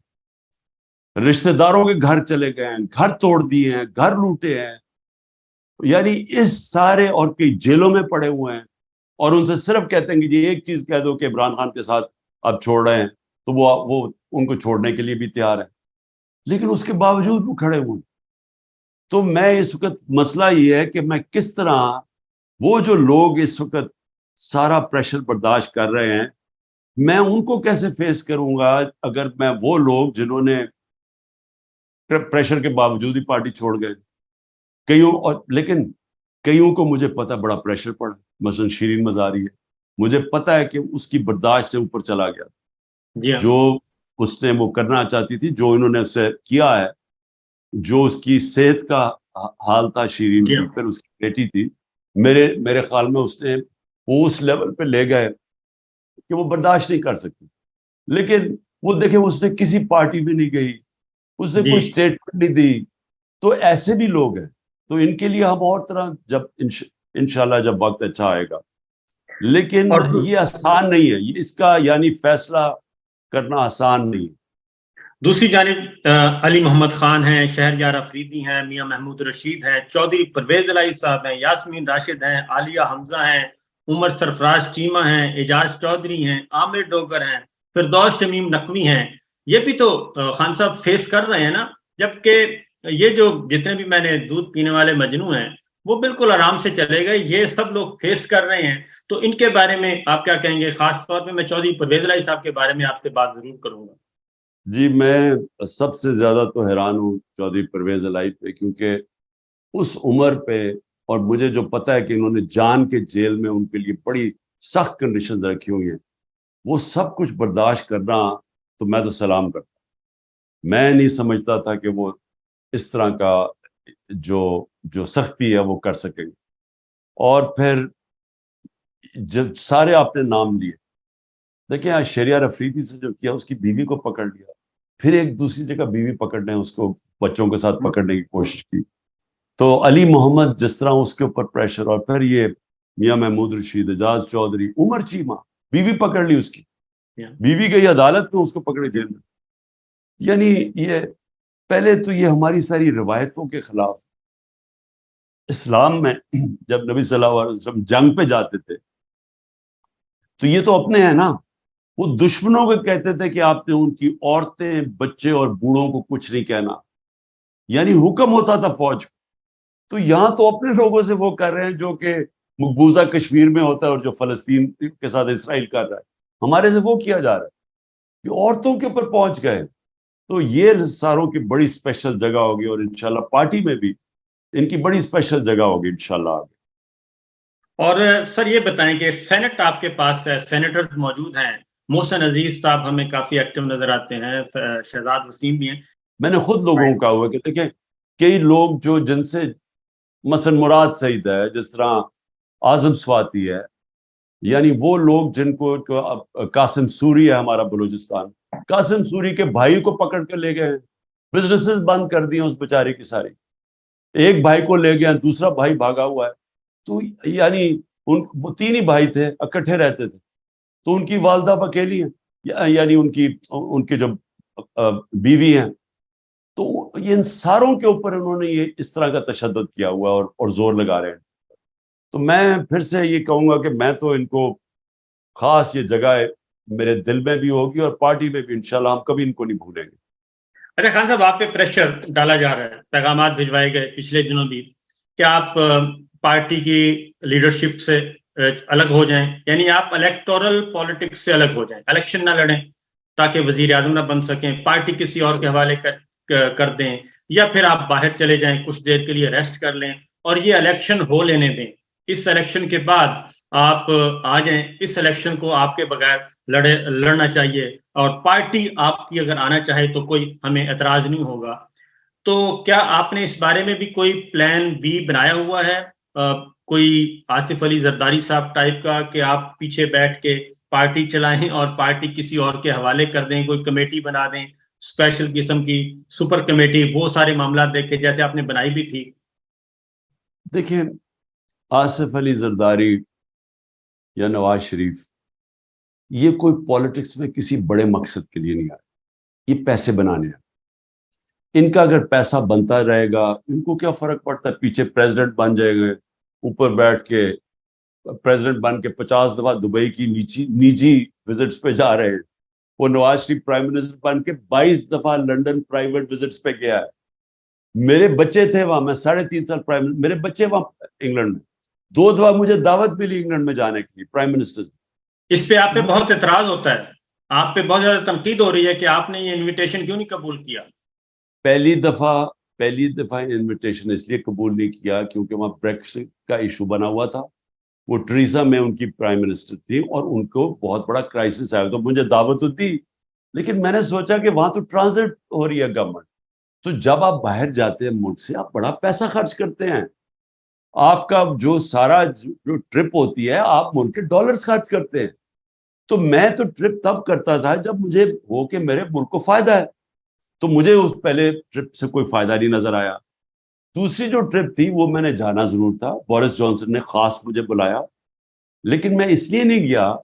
S2: رشتہ داروں کے گھر چلے گئے ہیں, گھر توڑ دیے ہیں, گھر لوٹے ہیں, یعنی اس سارے, اور کئی جیلوں میں پڑے ہوئے ہیں, اور ان سے صرف کہتے ہیں کہ جی ایک چیز کہہ دو کہ عمران خان کے ساتھ اب چھوڑ رہے ہیں, تو وہ ان کو چھوڑنے کے لیے بھی تیار ہے, لیکن اس کے باوجود وہ کھڑے ہوئے. تو میں اس وقت مسئلہ یہ ہے کہ میں کس طرح, وہ جو لوگ اس وقت سارا پریشر برداشت کر رہے ہیں, میں ان کو کیسے فیس کروں گا اگر میں وہ لوگ جنہوں نے پریشر کے باوجود ہی پارٹی چھوڑ گئے لیکن کئیوں کو مجھے پتا بڑا پریشر پڑا، مثلا شیرین مزاری ہے، مجھے پتا ہے کہ اس کی برداشت سے اوپر چلا گیا،
S1: جی ہاں،
S2: جو اس نے وہ کرنا چاہتی تھی، جو انہوں نے اس سے کیا ہے، جو اس کی صحت کا حال تھا شیرین
S1: جی
S2: کی،
S1: ہاں،
S2: پھر اس کی بیٹی تھی، میرے خیال میں اس نے وہ اس لیول پہ لے گئے کہ وہ برداشت نہیں کر سکتی. لیکن وہ دیکھیں اس نے کسی پارٹی میں نہیں گئی، اس نے
S1: جی
S2: کوئی اسٹیٹمنٹ نہیں دی. تو ایسے بھی لوگ ہیں، تو ان کے لیے ہم اور طرح جب انشاءاللہ جب وقت اچھا آئے گا. لیکن
S1: اور
S2: یہ آسان نہیں ہے، اس کا یعنی فیصلہ کرنا آسان نہیں ہے.
S1: دوسری جانب علی محمد خان ہیں، شہریار افریدی ہیں، میاں محمود رشید ہیں، چودھری پرویز الہی صاحب ہیں، یاسمین راشد ہیں، عالیہ حمزہ ہیں، عمر سرفراز چیمہ ہیں، اعجاز چودھری ہیں، عامر ڈوگر ہیں، فردوس شمیم نقوی ہیں. یہ بھی تو خان صاحب فیس کر رہے ہیں نا، جبکہ یہ جو جتنے بھی میں نے دودھ پینے والے مجنو ہیں وہ بالکل آرام سے چلے گئے، یہ سب لوگ فیس کر رہے ہیں. تو ان کے بارے میں آپ کیا کہیں گے؟ خاص طور پہ میں چودھری پرویز الہی صاحب کے بارے میں آپ سے بات ضرور کروں گا.
S2: جی، میں سب سے زیادہ تو حیران ہوں چودھری پرویز الہی پہ، کیونکہ اس عمر پہ، اور مجھے جو پتا ہے کہ انہوں نے جان کے جیل میں ان کے لیے بڑی سخت کنڈیشنز رکھی ہوئی ہیں، وہ سب کچھ برداشت کرنا، تو میں تو سلام کرتا. میں نہیں سمجھتا تھا کہ وہ اس طرح کا جو سختی ہے وہ کر سکیں گے. اور پھر جب سارے آپ نے نام لیے، دیکھیں آج شہریار افریدی سے جو کیا، اس کی بیوی کو پکڑ لیا، پھر ایک دوسری جگہ بیوی پکڑنے، اس کو بچوں کے ساتھ پکڑنے کی کوشش کی. تو علی محمد جس طرح اس کے اوپر پریشر، اور پھر یہ میاں محمود رشید، اعجاز چودھری، عمر چیمہ، بیوی پکڑ لی اس کی، بیوی گئی عدالت میں، اس کو پکڑے جیل میں. یعنی یہ پہلے تو یہ ہماری ساری روایتوں کے خلاف. اسلام میں جب نبی صلی اللہ علیہ وسلم جنگ پہ جاتے تھے تو یہ تو اپنے ہیں نا، وہ دشمنوں کو کہتے تھے کہ آپ نے ان کی عورتیں، بچے اور بوڑھوں کو کچھ نہیں کہنا، یعنی حکم ہوتا تھا فوج کو. تو یہاں تو اپنے لوگوں سے وہ کر رہے ہیں جو کہ مقبوضہ کشمیر میں ہوتا ہے اور جو فلسطین کے ساتھ اسرائیل کر رہا ہے، ہمارے سے وہ کیا جا رہا ہے، یہ عورتوں کے اوپر پہنچ گئے. تو یہ ساروں کی بڑی اسپیشل جگہ ہوگی، اور انشاءاللہ پارٹی میں بھی ان کی بڑی اسپیشل جگہ ہوگی انشاءاللہ آگے.
S1: اور سر یہ بتائیں کہ سینٹ آپ کے پاس ہے، سینیٹرز موجود ہیں، محسن عزیز صاحب ہمیں کافی ایکٹیو نظر آتے ہیں، شہزاد وسیم بھی ہیں.
S2: میں نے خود لوگوں کو کہا ہوا کہ دیکھیں کئی لوگ جو جن سے مثلا مراد سعید ہے، جس طرح اعظم سواتی ہے، یعنی وہ لوگ جن کو قاسم سوری ہے ہمارا بلوچستان، قاسم سوری کے بھائی کو پکڑ کے لے گئے ہیں، بزنسز بند کر دیے اس بیچارے کی ساری. ایک بھائی کو لے گئے، دوسرا بھائی بھاگا ہوا ہے. تو یعنی وہ تین ہی بھائی تھے، اکٹھے رہتے تھے، تو ان کی والدہ اب اکیلی ہیں، یعنی ان کے جو بیوی ہیں. تو ان ساروں کے اوپر انہوں نے یہ اس طرح کا تشدد کیا ہوا اور زور لگا رہے ہیں. تو میں پھر سے یہ کہوں گا کہ میں تو ان کو خاص یہ جگہ میرے دل میں بھی ہوگی اور پارٹی میں بھی، انشاءاللہ ہم کبھی ان کو نہیں بھولیں گے.
S1: اچھا خان صاحب، آپ پہ پریشر ڈالا جا رہا ہے، پیغامات بھجوائے گئے پچھلے دنوں بھی کہ آپ پارٹی کی لیڈرشپ سے الگ ہو جائیں، یعنی آپ الیکٹورل پالیٹکس سے الگ ہو جائیں، الیکشن نہ لڑیں تاکہ وزیر اعظم نہ بن سکیں، پارٹی کسی اور کے حوالے کر دیں، یا پھر آپ باہر چلے جائیں، کچھ دیر کے لیے ریسٹ کر لیں اور یہ الیکشن ہو لینے دیں. اس الیکشن کے بعد آپ آ جائیں، اس الیکشن کو آپ کے بغیر لڑنا چاہیے، اور پارٹی آپ کی اگر آنا چاہے تو کوئی ہمیں اعتراض نہیں ہوگا. تو کیا آپ نے اس بارے میں بھی کوئی پلان بی بنایا ہوا ہے، کوئی آصف علی زرداری صاحب ٹائپ کا، کہ آپ پیچھے بیٹھ کے پارٹی چلائیں اور پارٹی کسی اور کے حوالے کر دیں، کوئی کمیٹی بنا دیں اسپیشل قسم کی، سپر کمیٹی، وہ سارے معاملات دیکھیں جیسے آپ نے بنائی بھی تھی؟
S2: دیکھیں آصف علی زرداری یا نواز شریف، یہ کوئی پالیٹکس میں کسی بڑے مقصد کے لیے نہیں آئے، یہ پیسے بنانے ہیں. ان کا اگر پیسہ بنتا رہے گا، ان کو کیا فرق پڑتا ہے، پیچھے پریزیڈنٹ بن جائے گا، اوپر بیٹھ کے پریزیڈنٹ بن کے 50 دفعہ دبئی کی نجی وزٹس پہ جا رہے ہیں. وہ نواز شریف پرائم منسٹر بن کے 22 دفعہ لنڈن پرائیویٹ وزٹس پہ گیا ہے. میرے بچے تھے وہاں، میں 3.5 سال میرے بچے وہاں انگلینڈ میں، 2 دفعہ مجھے دعوت ملی انگلینڈ میں جانے کے لیے پرائم منسٹر.
S1: اس پہ آپ پہ بہت اعتراض ہوتا ہے، آپ پہ بہت زیادہ تنقید ہو رہی ہے کہ آپ نے یہ انویٹیشن کیوں نہیں قبول کیا؟
S2: پہلی دفعہ انویٹیشن اس لیے قبول نہیں کیا کیونکہ وہاں بریکسٹ کا ایشو بنا ہوا تھا. وہ ٹریزا میں ان کی پرائم منسٹر تھی اور ان کو بہت بڑا کرائسس آیا, تو مجھے دعوت تو دی, لیکن میں نے سوچا کہ وہاں تو ٹرانزٹ ہو رہی ہے گورنمنٹ, تو جب آپ باہر جاتے ہیں ملک سے آپ بڑا پیسہ خرچ کرتے ہیں, آپ کا جو سارا جو ٹرپ ہوتی ہے آپ ملک کے ڈالرز خرچ کرتے ہیں. تو میں تو ٹرپ تب کرتا تھا جب مجھے ہو کہ میرے ملک کو فائدہ ہے, تو مجھے اس پہلے ٹرپ سے کوئی فائدہ نہیں نظر آیا. دوسری جو ٹرپ تھی وہ میں نے جانا ضرور تھا, بورس جانسن نے خاص مجھے بلایا, لیکن میں اس لیے نہیں گیا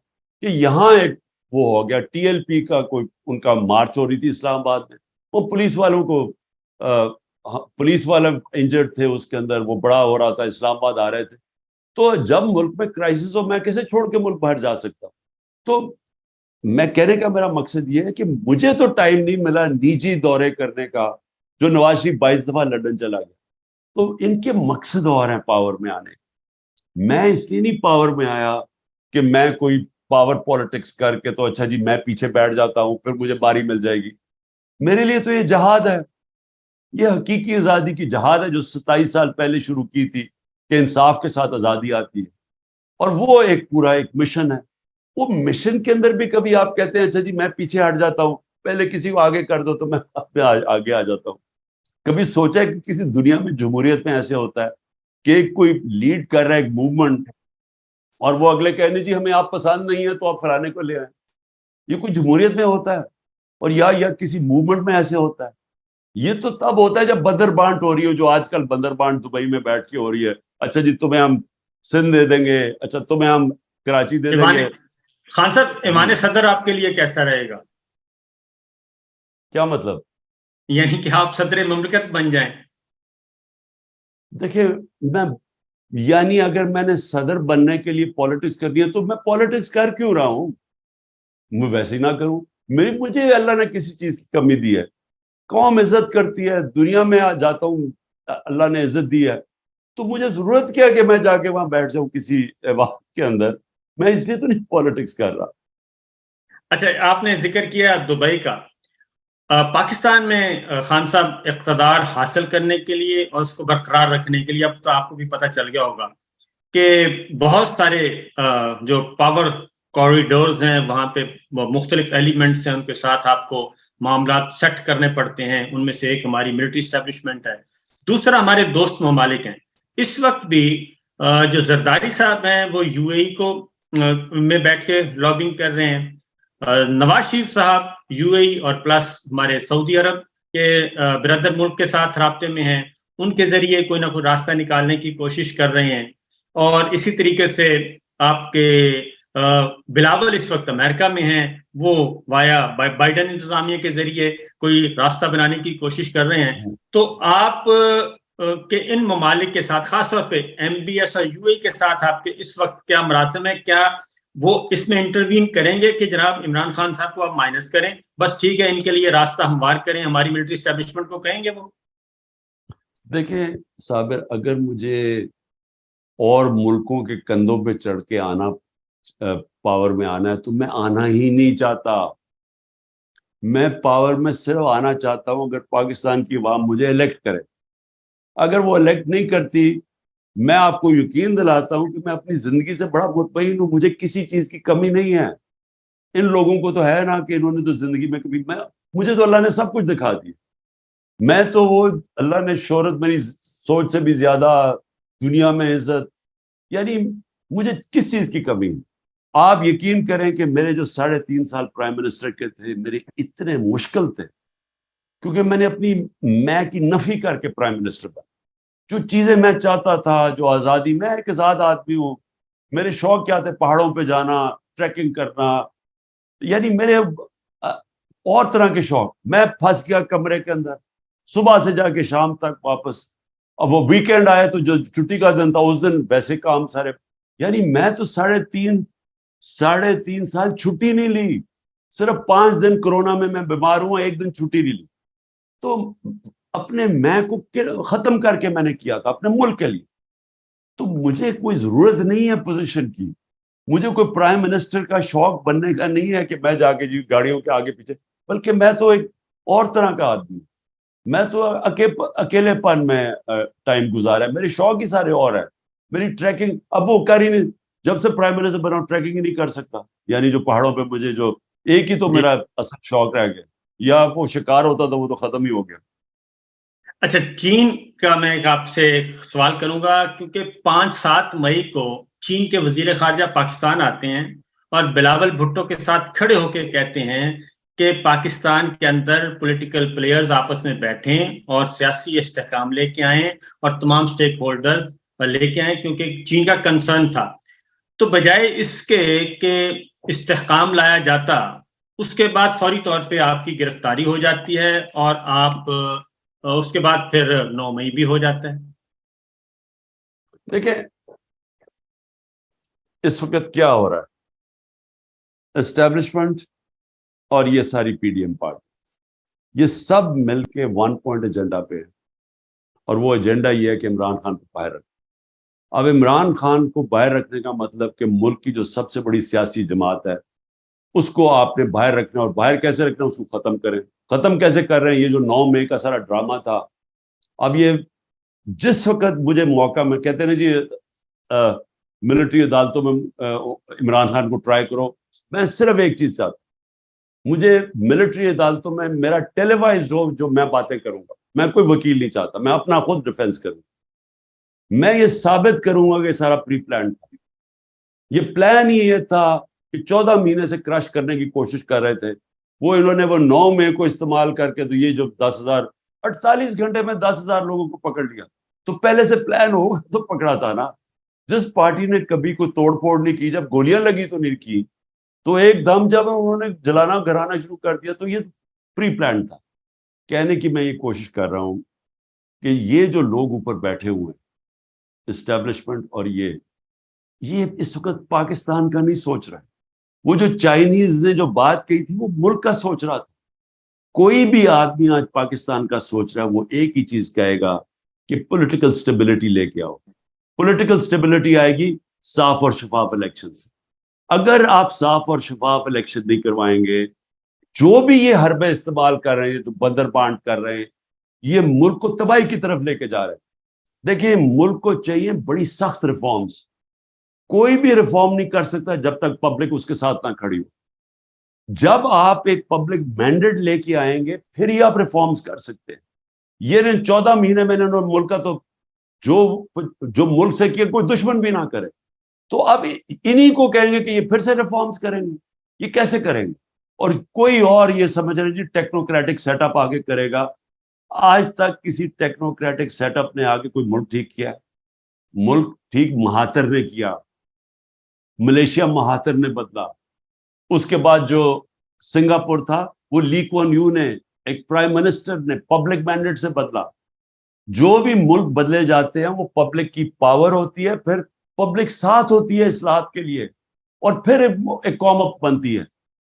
S2: کہ یہاں ایک وہ ہو گیا ٹی ایل پی کا کوئی ان کا مارچ ہو رہی تھی اسلام آباد میں, وہ پولیس والوں کو پولیس والے انجرڈ تھے اس کے اندر, وہ بڑا ہو رہا تھا, اسلام آباد آ رہے تھے. تو جب ملک میں کرائسس ہو میں کیسے چھوڑ کے ملک باہر جا سکتا ہوں. تو میں کہنے کا میرا مقصد یہ ہے کہ مجھے تو ٹائم نہیں ملا نجی دورے کرنے کا, جو نواز شریف 22 دفعہ لندن چلا گیا, تو ان کے مقصد اور ہیں پاور میں آنے. میں اس لیے نہیں پاور میں آیا کہ میں کوئی پاور پالیٹکس کر کے تو اچھا جی میں پیچھے بیٹھ جاتا ہوں پھر مجھے باری مل جائے گی. میرے لیے تو یہ جہاد ہے, یہ حقیقی آزادی کی جہاد ہے جو 27 سال پہلے شروع کی تھی کہ انصاف کے ساتھ آزادی آتی ہے, اور وہ ایک پورا ایک مشن ہے. وہ مشن کے اندر بھی کبھی آپ کہتے ہیں اچھا جی میں پیچھے ہٹ جاتا ہوں, پہلے کسی کو آگے کر دو تو میں آگے آ جاتا ہوں. کبھی سوچا ہے کہ کسی دنیا میں جمہوریت میں ایسے ہوتا ہے کہ کوئی لیڈ کر رہا ہے ایک موومنٹ اور وہ اگلے کہنے جی ہمیں آپ پسند نہیں ہے تو آپ فلانے کو لے آئیں؟ یہ کوئی جمہوریت میں ہوتا ہے؟ اور یا کسی موومنٹ میں ایسے ہوتا ہے؟ یہ تو تب ہوتا ہے جب بندر بانٹ ہو رہی ہو, جو آج کل بندر بانٹ دبئی میں بیٹھ کے ہو رہی ہے. اچھا جی تمہیں ہم سندھ دے دیں گے, اچھا تمہیں ہم کراچی دے دیں گے.
S1: خان صاحب
S2: جی
S1: ایوان صدر آپ کے لیے کیسا رہے گا؟
S2: کیا مطلب؟
S1: یعنی کہ آپ صدر مملکت بن جائیں؟
S2: دیکھیں میں یعنی اگر میں نے صدر بننے کے لیے پالیٹکس کرنی ہے تو میں پالیٹکس کر کیوں رہا ہوں؟ میں ویسے ہی نہ کروں. مجھے اللہ نے کسی چیز کی کمی دی ہے, قوم عزت کرتی ہے, دنیا میں جاتا ہوں اللہ نے عزت دی ہے, تو مجھے ضرورت کیا کہ میں جا کے وہاں بیٹھ جاؤں کسی ایوان کے اندر؟ میں اس لیے تو نہیں پالیٹکس کر رہا.
S1: اچھا آپ نے ذکر کیا دبئی کا. پاکستان میں خان صاحب اقتدار حاصل کرنے کے لیے اور اس کو برقرار رکھنے کے لیے اب تو آپ کو بھی پتہ چل گیا ہوگا کہ بہت سارے جو پاور کوریڈورز ہیں وہاں پہ مختلف ایلیمنٹس ہیں, ان کے ساتھ آپ کو معاملات سیٹ کرنے پڑتے ہیں. ان میں سے ایک ہماری ملٹری اسٹیبلشمنٹ ہے, دوسرا ہمارے دوست ممالک ہیں. اس وقت بھی جو زرداری صاحب ہیں وہ یو اے ای کو میں بیٹھ کے لابنگ کر رہے ہیں. نواز شریف صاحب یو اے ای اور پلس ہمارے سعودی عرب کے برادر ملک کے ساتھ رابطے میں ہیں, ان کے ذریعے کوئی نہ کوئی راستہ نکالنے کی کوشش کر رہے ہیں. اور اسی طریقے سے آپ کے بلاول اس وقت امریکہ میں ہیں, وہ وایا بائیڈن انتظامیہ کے ذریعے کوئی راستہ بنانے کی کوشش کر رہے ہیں. تو آپ کہ ان ممالک کے ساتھ خاص طور پہ ایم بی ایس اور یو اے کے ساتھ آپ کے اس وقت کیا مراسم ہے؟ کیا وہ اس میں انٹروین کریں گے کہ جناب عمران خان صاحب کو آپ مائنس کریں, بس ٹھیک ہے ان کے لیے راستہ ہموار کریں, ہماری ملٹری اسٹیبلشمنٹ کو کہیں گے وہ؟
S2: دیکھیں صابر, اگر مجھے اور ملکوں کے کندھوں پہ چڑھ کے آنا پاور میں آنا ہے تو میں آنا ہی نہیں چاہتا. میں پاور میں صرف آنا چاہتا ہوں اگر پاکستان کی عوام مجھے الیکٹ کرے. اگر وہ الیکٹ نہیں کرتی, میں آپ کو یقین دلاتا ہوں کہ میں اپنی زندگی سے بڑا مطمئن ہوں, مجھے کسی چیز کی کمی نہیں ہے. ان لوگوں کو تو ہے نا کہ انہوں نے تو زندگی میں کبھی, مجھے تو اللہ نے سب کچھ دکھا دیا. میں تو وہ اللہ نے شہرت میری سوچ سے بھی زیادہ, دنیا میں عزت, یعنی مجھے کس چیز کی کمی ہے؟ آپ یقین کریں کہ میرے جو 3.5 سال پرائم منسٹر کے تھے میرے اتنے مشکل تھے, کیونکہ میں نے اپنی میں کی نفی کر کے پرائم منسٹر بنا. جو چیزیں میں چاہتا تھا, جو آزادی, میں ایک آزاد آدمی ہوں, میرے شوق کیا تھے, پہاڑوں پہ جانا, ٹریکنگ کرنا, یعنی میرے اور طرح کے شوق. میں پھنس گیا کمرے کے اندر, صبح سے جا کے شام تک واپس. اب وہ ویکینڈ آئے تو جو چھٹی کا دن تھا اس دن ویسے کام سارے. یعنی میں تو 3.5 سال چھٹی نہیں لی, صرف 5 دن کورونا میں بیمار ہوں, 1 دن چھٹی نہیں لی. تو اپنے میں کو ختم کر کے میں نے کیا تھا اپنے ملک کے لیے. تو مجھے کوئی ضرورت نہیں ہے پوزیشن کی, مجھے کوئی پرائم منسٹر کا شوق بننے کا نہیں ہے کہ میں جا کے جی گاڑیوں کے آگے پیچھے، بلکہ میں تو ایک اور طرح کا آدمی ہوں. میں تو اکیلے پن میں ٹائم گزارا ہے، میرے شوق ہی سارے اور ہیں. میری ٹریکنگ اب وہ کر ہی نہیں، جب سے پرائم منسٹر بنا ہوں ٹریکنگ ہی نہیں کر سکتا. یعنی جو پہاڑوں پہ مجھے جو ایک ہی تو
S1: جی.
S2: میرا اصل شوق رہ گیا، یا وہ شکار ہوتا تھا وہ تو ختم ہی ہو گیا.
S1: اچھا، چین کا میں آپ سے ایک سوال کروں گا، کیونکہ 5-7 مئی کو چین کے وزیر خارجہ پاکستان آتے ہیں اور بلاول بھٹو کے ساتھ کھڑے ہو کے کہتے ہیں کہ پاکستان کے اندر پولیٹیکل پلیئرز آپس میں بیٹھیں اور سیاسی استحکام لے کے آئیں اور تمام سٹیک ہولڈرز لے کے آئیں، کیونکہ چین کا کنسرن تھا. تو بجائے اس کے کہ استحکام لایا جاتا، اس کے بعد فوری طور پہ آپ کی گرفتاری ہو جاتی ہے اور آپ اس کے بعد پھر 9 مئی بھی ہو جاتا ہے.
S2: دیکھیں اس وقت کیا ہو رہا ہے، اسٹیبلشمنٹ اور یہ ساری پی ڈی ایم پارٹی یہ سب مل کے 1 پوائنٹ ایجنڈا پہ ہے، اور وہ ایجنڈا یہ ہے کہ عمران خان کو باہر رکھنا. اب عمران خان کو باہر رکھنے کا مطلب کہ ملک کی جو سب سے بڑی سیاسی جماعت ہے اس کو آپ نے باہر رکھنا، اور باہر کیسے رکھنا، اس کو ختم کریں. ختم کیسے کر رہے ہیں؟ یہ جو 9 مئی کا سارا ڈرامہ تھا، اب یہ جس وقت مجھے موقع میں کہتے ہیں جی ملٹری عدالتوں میں عمران خان کو ٹرائی کرو، میں صرف ایک چیز چاہتا ہوں، مجھے ملٹری عدالتوں میں میرا ٹیلی وائزڈ ہو جو میں باتیں کروں گا. میں کوئی وکیل نہیں چاہتا، میں اپنا خود ڈیفینس کروں. میں یہ ثابت کروں گا کہ سارا پری پلان تھا. یہ پلان ہی یہ تھا کہ 14 مہینے سے کرش کرنے کی کوشش کر رہے تھے وہ، انہوں نے وہ 9 مئی کو استعمال کر کے تو یہ جو 48 گھنٹے میں 10,000 لوگوں کو پکڑ لیا. تو پہلے سے پلان ہوگا تو پکڑا تھا نا. جس پارٹی نے کبھی کوئی توڑ پھوڑ نہیں کی، جب گولیاں لگی تو نہیں کی، تو ایک دم جب انہوں نے جلانا گھرانا شروع کر دیا تو یہ پری پلان تھا. کہنے کی میں یہ کوشش کر رہا ہوں کہ یہ جو لوگ اوپر بیٹھے ہوئے ہیں اسٹیبلشمنٹ، اور یہ اس وقت پاکستان کا نہیں سوچ رہا ہے. وہ جو چائنیز نے جو بات کہی تھی وہ ملک کا سوچ رہا تھا. کوئی بھی آدمی آج پاکستان کا سوچ رہا ہے وہ ایک ہی چیز کہے گا کہ پولیٹیکل سٹیبلٹی لے کے آؤ. پولیٹیکل سٹیبلٹی آئے گی صاف اور شفاف الیکشن سے. اگر آپ صاف اور شفاف الیکشن نہیں کروائیں گے، جو بھی یہ حربے استعمال کر رہے ہیں، جو بندر بانٹ کر رہے ہیں، یہ ملک کو تباہی کی طرف لے کے جا رہے ہیں. دیکھیں ملک کو چاہیے بڑی سخت ریفارمز. کوئی بھی ریفارم نہیں کر سکتا جب تک پبلک اس کے ساتھ نہ کھڑی ہو. جب آپ ایک پبلک مینڈیٹ لے کے آئیں گے پھر ہی آپ ریفارمز کر سکتے ہیں. یہ 14 مہینے میں انہوں نے ملک کا تو جو ملک سے کیا کوئی دشمن بھی نہ کرے، تو اب انہی کو کہیں گے کہ یہ پھر سے ریفارمز کریں گے. یہ کیسے کریں گے؟ اور کوئی اور یہ سمجھ رہے جی ٹیکنوکریٹک سیٹ اپ آگے کرے گا. آج تک کسی ٹیکنوکریٹک سیٹ اپ نے آگے کوئی ملک ٹھیک کیا؟ ملک ٹھیک مہاتر نے کیا، ملیشیا مہاتر نے بدلا. اس کے بعد جو سنگاپور تھا وہ لی کوان یو نے، ایک پرائم منسٹر نے پبلک مینڈیٹ سے بدلا. جو بھی ملک بدلے جاتے ہیں وہ پبلک کی پاور ہوتی ہے، پھر پبلک ساتھ ہوتی ہے اصلاحات کے لیے، اور پھر ایک قوم بنتی ہے.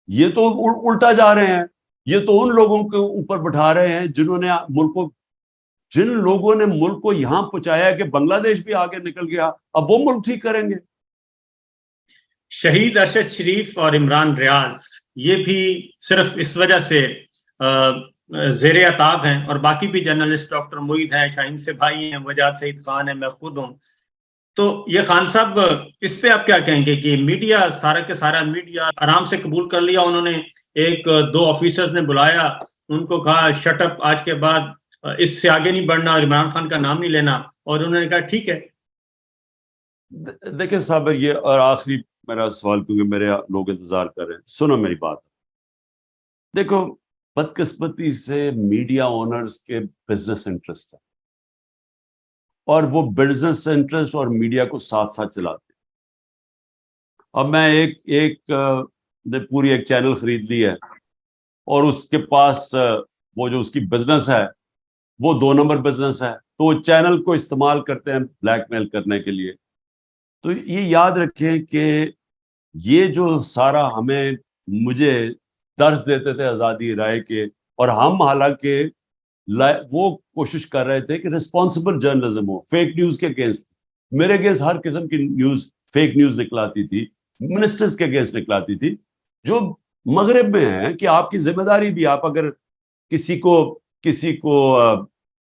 S2: یہ تو الٹا جا رہے ہیں. یہ تو ان لوگوں کے اوپر بٹھا رہے ہیں جن لوگوں نے ملک کو یہاں پہنچایا کہ بنگلہ دیش بھی آگے نکل گیا، اب وہ ملک ٹھیک کریں گے.
S1: شہید ارشد شریف اور عمران ریاض یہ بھی صرف اس وجہ سے زیر عتاب ہیں، اور باقی بھی جرنلسٹ ڈاکٹر معید ہیں، شاہین سے بھائی ہیں، وجاد سعید خان ہیں، میں خود ہوں. تو یہ خان صاحب اس پہ آپ کیا کہیں گے کہ میڈیا سارا کے سارا میڈیا آرام سے قبول کر لیا؟ انہوں نے 1-2 آفیسرز نے بلایا، ان کو کہا شٹ اپ، آج کے بعد اس سے آگے نہیں بڑھنا اور عمران خان کا نام نہیں لینا، اور انہوں نے کہا ٹھیک ہے.
S2: دیکھیں صاحب، یہ اور آخری میرا سوال، کیونکہ میرے لوگ انتظار کر رہے ہیں، سنو میری بات. دیکھو بدقسمتی سے میڈیا اونرز کے بزنس انٹرسٹ ہے، اور وہ بزنس انٹرسٹ اور میڈیا کو ساتھ ساتھ چلاتے ہیں. اب میں ایک نے پوری ایک چینل خرید لی ہے، اور اس کے پاس وہ جو اس کی بزنس ہے وہ 2 نمبر بزنس ہے، تو وہ چینل کو استعمال کرتے ہیں بلیک میل کرنے کے لیے. تو یہ یاد رکھیں کہ یہ جو سارا مجھے درس دیتے تھے آزادی رائے کے، اور ہم حالانکہ وہ کوشش کر رہے تھے کہ رسپانسبل جرنلزم ہو، فیک نیوز کے اگینسٹ. میرے اگینسٹ ہر قسم کی نیوز، فیک نیوز نکلاتی تھی. منسٹرز کے اگینسٹ نکلاتی تھی جو مغرب میں ہیں کہ آپ کی ذمہ داری بھی, آپ اگر کسی کو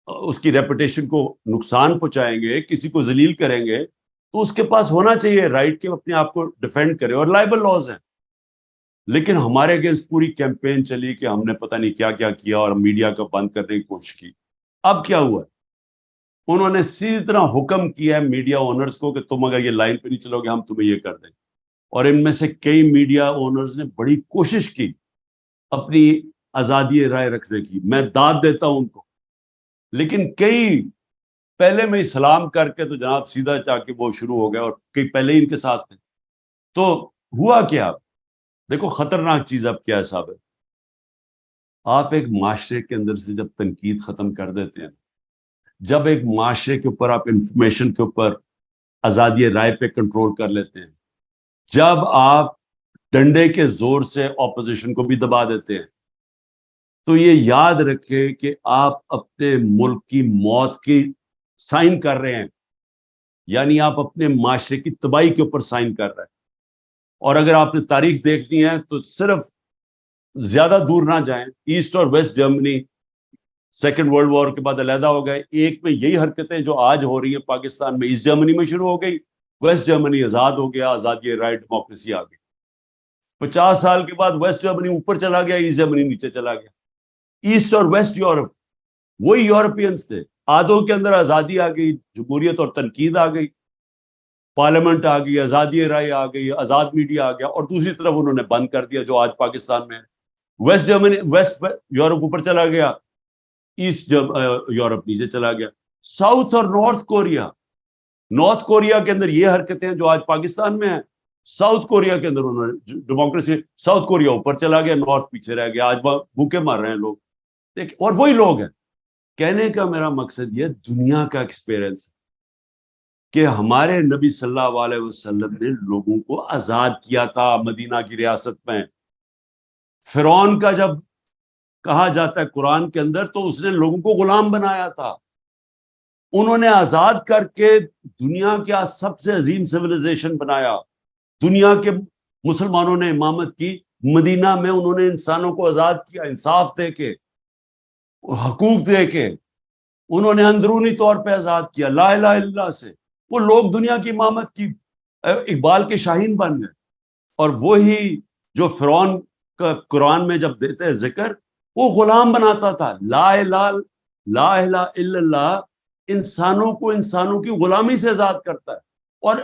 S2: اس کی ریپوٹیشن کو نقصان پہنچائیں گے, کسی کو ذلیل کریں گے, تو اس کے پاس ہونا چاہیے رائٹ کہ اپنے آپ کو ڈیفینڈ کرے, اور لائبل لاز ہیں. لیکن ہمارے اگینسٹ پوری کیمپین چلی کہ ہم نے پتہ نہیں کیا کیا کیا اور میڈیا کا بند کرنے کی کوشش کی. اب کیا ہوا, انہوں نے سیدھی طرح حکم کیا ہے میڈیا اونرز کو کہ تم اگر یہ لائن پہ نہیں چلو گے ہم تمہیں یہ کر دیں. اور ان میں سے کئی میڈیا اونرز نے بڑی کوشش کی اپنی آزادی رائے رکھنے کی, میں داد دیتا ہوں ان کو, لیکن کئی پہلے میں سلام کر کے تو جناب سیدھا جا کے وہ شروع ہو گیا, اور کئی پہلے ہی ان کے ساتھ تھے. تو ہوا کیا, دیکھو خطرناک چیز اب کیا ہے صاحب, آپ ایک معاشرے کے اندر سے جب تنقید ختم کر دیتے ہیں, جب ایک معاشرے کے اوپر آپ انفارمیشن کے اوپر آزادی رائے پہ کنٹرول کر لیتے ہیں, جب آپ ڈنڈے کے زور سے اپوزیشن کو بھی دبا دیتے ہیں, تو یہ یاد رکھیں کہ آپ اپنے ملک کی موت کی سائن کر رہے ہیں, یعنی آپ اپنے معاشرے کی تباہی کے اوپر سائن کر رہے ہیں. اور اگر آپ نے تاریخ دیکھنی ہے تو صرف زیادہ دور نہ جائیں, ایسٹ اور west Germany second world war کے بعد علیحدہ ہو گئے, ایک میں یہی حرکتیں جو آج ہو رہی ہیں پاکستان میں ایسٹ جرمنی میں شروع ہو گئی, ویسٹ جرمنی آزاد ہو گیا, آزادی رائٹ ڈیموکریسی آ گئی. 50 سال کے بعد ویسٹ جرمنی اوپر چلا گیا, ایسٹ جرمنی نیچے چلا گیا. ایسٹ اور ویسٹ یورپ وہی یورپینز تھے, آدھوں کے اندر آزادی آ گئی, جمہوریت اور تنقید آ گئی, پارلیمنٹ آ گئی, آزادی رائے آ گئی, آزاد میڈیا آ گیا, اور دوسری طرف انہوں نے بند کر دیا جو آج پاکستان میں ہے. ویسٹ جرمنی ویسٹ یورپ اوپر چلا گیا, ایسٹ یورپ نیچے چلا گیا. ساؤتھ اور نارتھ کوریا کے اندر یہ حرکتیں جو آج پاکستان میں ہیں, ساؤتھ کوریا کے اندر انہوں نے ڈیموکریسی, ساؤتھ کوریا اوپر چلا گیا, نارتھ پیچھے رہ گیا, آج بھوکے مر رہے ہیں لوگ. اور وہی لوگ ہیں. کہنے کا میرا مقصد یہ دنیا کا ایکسپیرئنس ہے کہ ہمارے نبی صلی اللہ علیہ وسلم نے لوگوں کو آزاد کیا تھا مدینہ کی ریاست میں. فرعون کا جب کہا جاتا ہے قرآن کے اندر تو اس نے لوگوں کو غلام بنایا تھا. انہوں نے آزاد کر کے دنیا کا سب سے عظیم سویلائزیشن بنایا. دنیا کے مسلمانوں نے امامت کی, مدینہ میں انہوں نے انسانوں کو آزاد کیا, انصاف دے کے, حقوق دے کے, انہوں نے اندرونی طور پہ آزاد کیا لا الہ الا اللہ سے. وہ لوگ دنیا کی امامت کی, اقبال کے شاہین بن گئے. اور وہی جو فرعون کا قرآن میں جب دیتے ہیں ذکر, وہ غلام بناتا تھا. لا الہ الا اللہ انسانوں کو انسانوں کی غلامی سے آزاد کرتا ہے, اور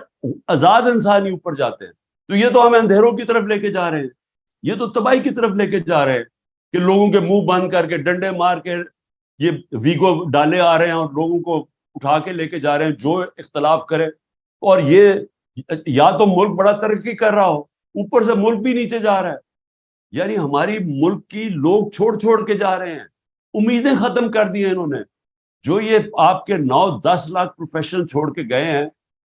S2: آزاد انسان ہی اوپر جاتے ہیں. تو یہ تو ہمیں اندھیروں کی طرف لے کے جا رہے ہیں, یہ تو تباہی کی طرف لے کے جا رہے ہیں کہ لوگوں کے منہ بند کر کے ڈنڈے مار کے یہ ویگو ڈالے آ رہے ہیں اور لوگوں کو اٹھا کے لے کے جا رہے ہیں جو اختلاف کرے. اور یہ یا تو ملک بڑا ترقی کر رہا ہو, اوپر سے ملک بھی نیچے جا رہا ہے. یعنی ہماری ملک کی لوگ چھوڑ کے جا رہے ہیں, امیدیں ختم کر دی ہیں انہوں نے. جو یہ آپ کے 9-10 لاکھ پروفیشنل چھوڑ کے گئے ہیں,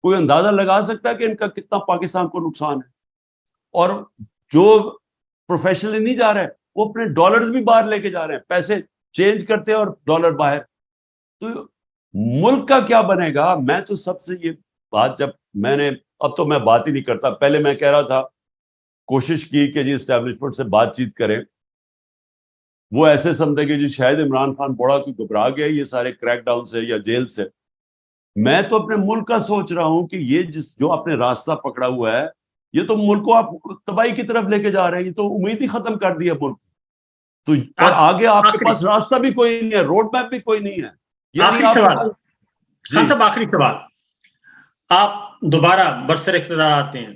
S2: کوئی اندازہ لگا سکتا ہے کہ ان کا کتنا پاکستان کو نقصان ہے. اور جو پروفیشنلی نہیں جا رہے وہ اپنے ڈالرز بھی باہر لے کے جا رہے ہیں, پیسے چینج کرتے ہیں اور ڈالر باہر. تو ملک کا کیا بنے گا؟ میں تو سب سے یہ بات, جب میں نے, اب تو میں بات ہی نہیں کرتا, پہلے میں کہہ رہا تھا, کوشش کی کہ جی اسٹیبلشمنٹ سے بات چیت کریں. وہ ایسے سمجھے کہ جی شاید عمران خان بڑا کوئی گھبرا گیا یہ سارے کریک ڈاؤن سے یا جیل سے. میں تو اپنے ملک کا سوچ رہا ہوں کہ یہ جو آپ نے راستہ پکڑا ہوا ہے, یہ تو ملک کو آپ تباہی کی طرف لے کے جا رہے ہیں. یہ تو امید ہی ختم کر دی ہے ملک. تو اور آگے آپ کے پاس راستہ بھی کوئی نہیں ہے, روڈ میپ بھی کوئی نہیں ہے.
S1: آخری سوال خان صاحب, آخری سوال. آپ دوبارہ برسر اقتدار آتے ہیں,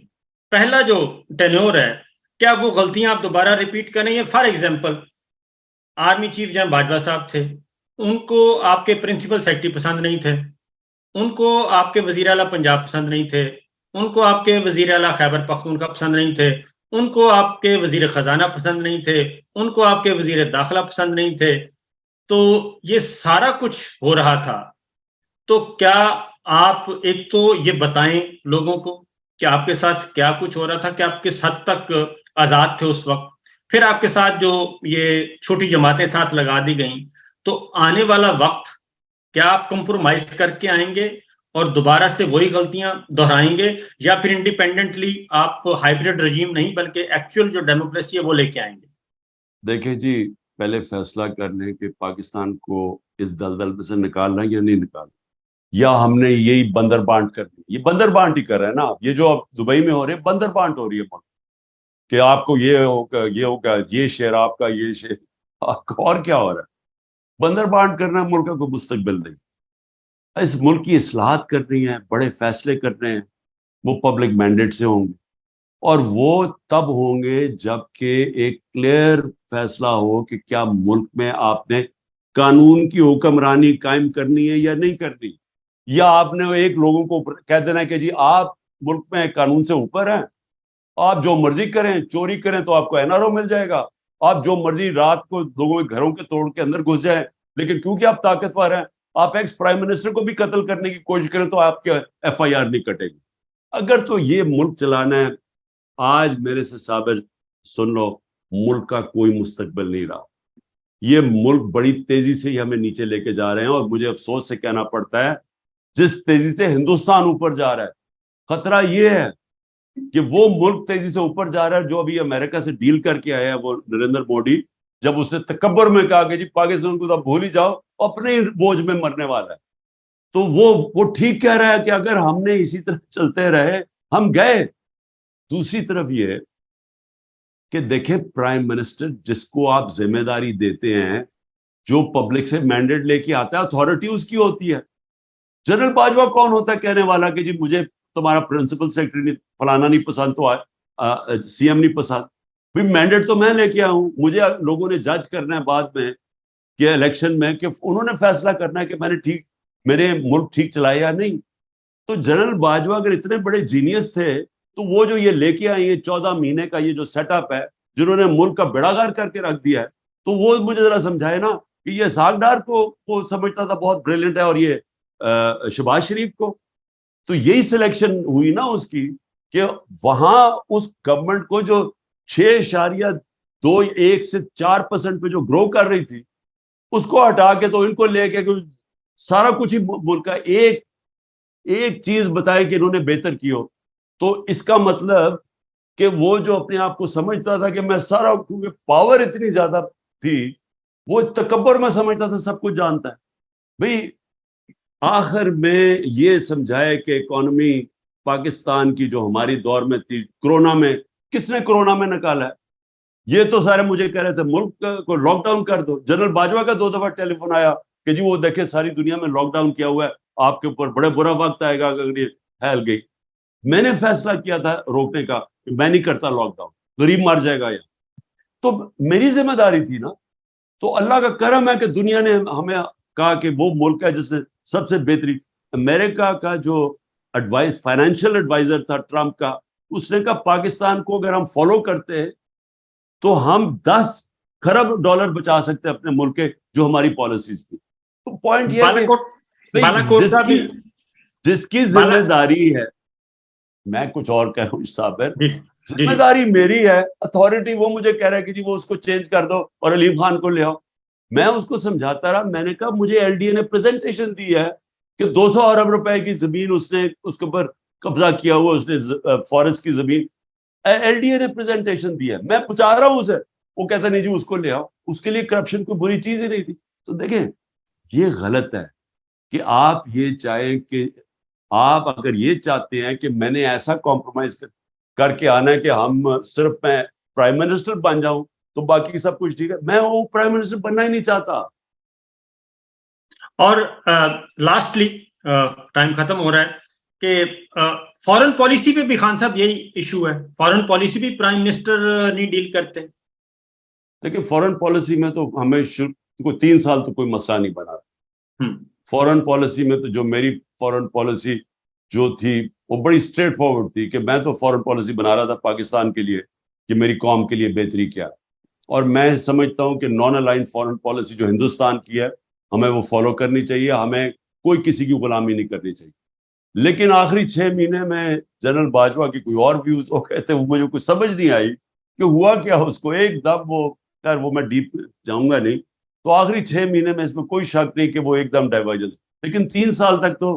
S1: پہلا جو ٹینور ہے, کیا وہ غلطیاں آپ دوبارہ ریپیٹ کریں گے؟ فار ایگزامپل, آرمی چیف جناب باجوہ صاحب تھے, ان کو آپ کے پرنسپل سیکرٹری پسند نہیں تھے, ان کو آپ کے وزیر اعلیٰ پنجاب پسند نہیں تھے, ان کو آپ کے وزیر اعلیٰ خیبر پختونخوا پسند نہیں تھے, ان کو آپ کے وزیر خزانہ پسند نہیں تھے, ان کو آپ کے وزیر داخلہ پسند نہیں تھے. تو یہ سارا کچھ ہو رہا تھا, تو کیا آپ ایک تو یہ بتائیں لوگوں کو کہ آپ کے ساتھ کیا کچھ ہو رہا تھا, کہ آپ کس حد تک آزاد تھے اس وقت, پھر آپ کے ساتھ جو یہ چھوٹی جماعتیں ساتھ لگا دی گئیں, تو آنے والا وقت کیا آپ کمپرومائز کر کے آئیں گے, اور دوبارہ سے وہی غلطیاں دہرائیں گے، یا پھر انڈیپینڈنٹلی آپ ہائیبریڈ رجیم نہیں بلکہ ایکچوئل جو ڈیموکریسی ہے وہ لے کے آئیں گے؟
S2: دیکھیں جی، پہلے فیصلہ کر لیں کہ پاکستان کو اس دلدل میں سے نکالنا یا نہیں نکالنا، یا ہم نے یہی بندر بانٹ کر دی. یہ بندر بانٹ ہی کر رہے ہیں نا. یہ جو اب دبئی میں ہو رہے ہیں بندر بانٹ ہو رہی ہے ملک، کہ آپ کو یہ ہوگا، یہ ہوگا، یہ شیئر آپ کا، یہ شیئر آپ کا. اور کیا ہو رہا ہے؟ بندر بانٹ کرنا ملک کا کوئی مستقبل نہیں. اس ملک کی اصلاحات کر رہی ہیں، بڑے فیصلے کر رہے ہیں، وہ پبلک مینڈیٹ سے ہوں گے، اور وہ تب ہوں گے جب کہ ایک کلیئر فیصلہ ہو کہ کیا ملک میں آپ نے قانون کی حکمرانی قائم کرنی ہے یا نہیں کرنی، یا آپ نے ایک لوگوں کو کہہ دینا کہ جی آپ ملک میں قانون سے اوپر ہیں، آپ جو مرضی کریں، چوری کریں تو آپ کو این آر او مل جائے گا، آپ جو مرضی رات کو لوگوں کے گھروں کے توڑ کے اندر گھس جائیں، لیکن کیونکہ آپ طاقتور ہیں آپ ایکس پرائم منسٹر کو بھی قتل کرنے کی کوشش کریں تو آپ کے ایف آئی آر نہیں کٹے گی. اگر تو یہ ملک چلانا ہے، آج میرے سے صابر سن لو، ملک کا کوئی مستقبل نہیں رہا. یہ ملک بڑی تیزی سے ہی ہمیں نیچے لے کے جا رہے ہیں، اور مجھے افسوس سے کہنا پڑتا ہے جس تیزی سے ہندوستان اوپر جا رہا ہے، خطرہ یہ ہے کہ وہ ملک تیزی سے اوپر جا رہا ہے جو ابھی امریکہ سے ڈیل کر کے آیا ہے وہ نریندر مودی، جب اس نے تکبر میں کہا کہ جی پاکستان کو تو آپ بھول ہی جاؤ، اپنے ہی بوجھ میں مرنے والا ہے. تو وہ ٹھیک کہہ رہا ہے کہ اگر ہم نے اسی طرح چلتے رہے ہم گئے. دوسری طرف یہ کہ دیکھیں پرائم منسٹر جس کو آپ ذمہ داری دیتے ہیں، جو پبلک سے مینڈیٹ لے کے آتا ہے، اتھارٹی اس کی ہوتی ہے. جنرل باجوہ کون ہوتا ہے کہنے والا کہ جی مجھے تمہارا پرنسپل سیکرٹری نہیں فلانا نہیں پسند تو سی ایم نہیں پسند. بھائی مینڈیٹ تو میں لے کے آیا ہوں، مجھے لوگوں نے جج کرنا ہے بعد میں کہ الیکشن میں، کہ انہوں نے فیصلہ کرنا ہے کہ میں نے میرے ملک ٹھیک چلایا یا نہیں. تو جنرل باجوہ اگر اتنے بڑے جینیس تھے تو وہ جو یہ لے کے آئے ہیں 14 مہینے کا یہ جو سیٹ اپ ہے، جنہوں نے ملک کا بیڑا غرق کر کے رکھ دیا ہے، تو وہ مجھے ذرا سمجھائے نا کہ یہ اسحاق ڈار کو سمجھتا تھا بہت بریلینٹ ہے، اور یہ شہباز شریف کو. تو یہی سلیکشن ہوئی نا اس کی، کہ وہاں اس گورنمنٹ کو جو 6.21 سے 4% پہ جو گرو کر رہی تھی، اس کو ہٹا کے تو ان کو لے کے سارا کچھ ہی ملک کا ایک چیز بتائے کہ انہوں نے بہتر کی ہو. تو اس کا مطلب کہ وہ جو اپنے آپ کو سمجھتا تھا کہ میں سارا، کیونکہ پاور اتنی زیادہ تھی، وہ تکبر میں سمجھتا تھا سب کچھ جانتا ہے. بھئی آخر میں یہ سمجھائے کہ اکانومی پاکستان کی جو ہماری دور میں تھی، کرونا میں کس نے کرونا میں نکالا ہے؟ یہ تو سارے مجھے کہہ رہے تھے ملک کو لاک ڈاؤن کر دو. جنرل باجوہ کا 2 دفعہ ٹیلی فون آیا کہ جی وہ دیکھیں ساری دنیا میں لاک ڈاؤن کیا ہوا ہے، آپ کے اوپر بڑے برا وقت آئے گا اگر یہ پھیل گئی. میں نے فیصلہ کیا تھا روکنے کا کہ میں نہیں کرتا لاک ڈاؤن، غریب مر جائے گا. تو میری ذمہ داری تھی نا. تو اللہ کا کرم ہے کہ دنیا نے ہمیں کہا کہ وہ ملک ہے جس نے سب سے بہترین. امریکہ کا جو فائنینشیل ایڈوائزر تھا ٹرمپ کا، اس نے کہا پاکستان کو اگر ہم فالو کرتے ہیں تو ہم 10 خرب ڈالر بچا سکتے ہیں اپنے ملک کے، جو ہماری پالیسیز تھی. تو پوائنٹ یہ ہے کہ جس کی ذمہ داری ہے، میں کچھ اور کہہ رہا ہوں صابر، ذمہ داری میری ہے، اتھارٹی وہ مجھے کہہ رہا ہے کہ جی وہ اس کو چینج کر دو اور علیم خان کو لے آؤ. میں اس کو سمجھاتا رہا. میں نے کہا مجھے ایل ڈی اے نے پریزنٹیشن دی ہے کہ 200 ارب روپے کی زمین اس نے اس کے اوپر قبضہ کیا ہوا، اس نے فارسٹ کی زمین. ایل ڈی اے نے پریزنٹیشن دی ہے، میں پہنچا رہا ہوں اسے. وہ کہتا نہیں جی اس کو لے آؤ، اس کے لیے کرپشن کوئی بری چیز ہی نہیں تھی. تو دیکھیں یہ غلط ہے کہ آپ یہ چاہیں کہ آپ اگر یہ چاہتے ہیں کہ میں نے ایسا کمپرومائز کر کے آنا ہے کہ ہم صرف میں پرائم منسٹر بن جاؤں تو باقی سب کچھ ٹھیک ہے، میں وہ پرائم منسٹر بننا ہی نہیں چاہتا.
S1: اور لاسٹلی ٹائم ختم ہو رہا ہے کہ فارن پالیسی پہ بھی خان صاحب یہی ایشو ہے، فارن پالیسی بھی پرائم منسٹر نہیں ڈیل کرتے.
S2: دیکھیں فارن پالیسی میں تو ہمیں 3 سال تو کوئی مسئلہ نہیں بنا. فارن پالیسی میں تو جو میری فارن پالیسی جو تھی وہ بڑی اسٹریٹ فارورڈ تھی، کہ میں تو فارن پالیسی بنا رہا تھا پاکستان کے لیے کہ میری قوم کے لیے بہتری کیا. اور میں سمجھتا ہوں کہ نان الائنڈ فارن پالیسی جو ہندوستان کی ہے ہمیں وہ فالو کرنی چاہیے، ہمیں کوئی کسی کی غلامی نہیں کرنی چاہیے. لیکن آخری 6 مہینے میں جنرل باجوہ کی کوئی اور ویوز ہو گئے تھے، وہ مجھے کچھ سمجھ نہیں آئی کہ ہوا کیا اس کو ایک دم. وہ میں ڈیپ جاؤں گا نہیں. تو آخری 6 مہینے میں اس میں کوئی شک نہیں کہ وہ ایک دم ڈائیورجنس. لیکن 3 سال تک تو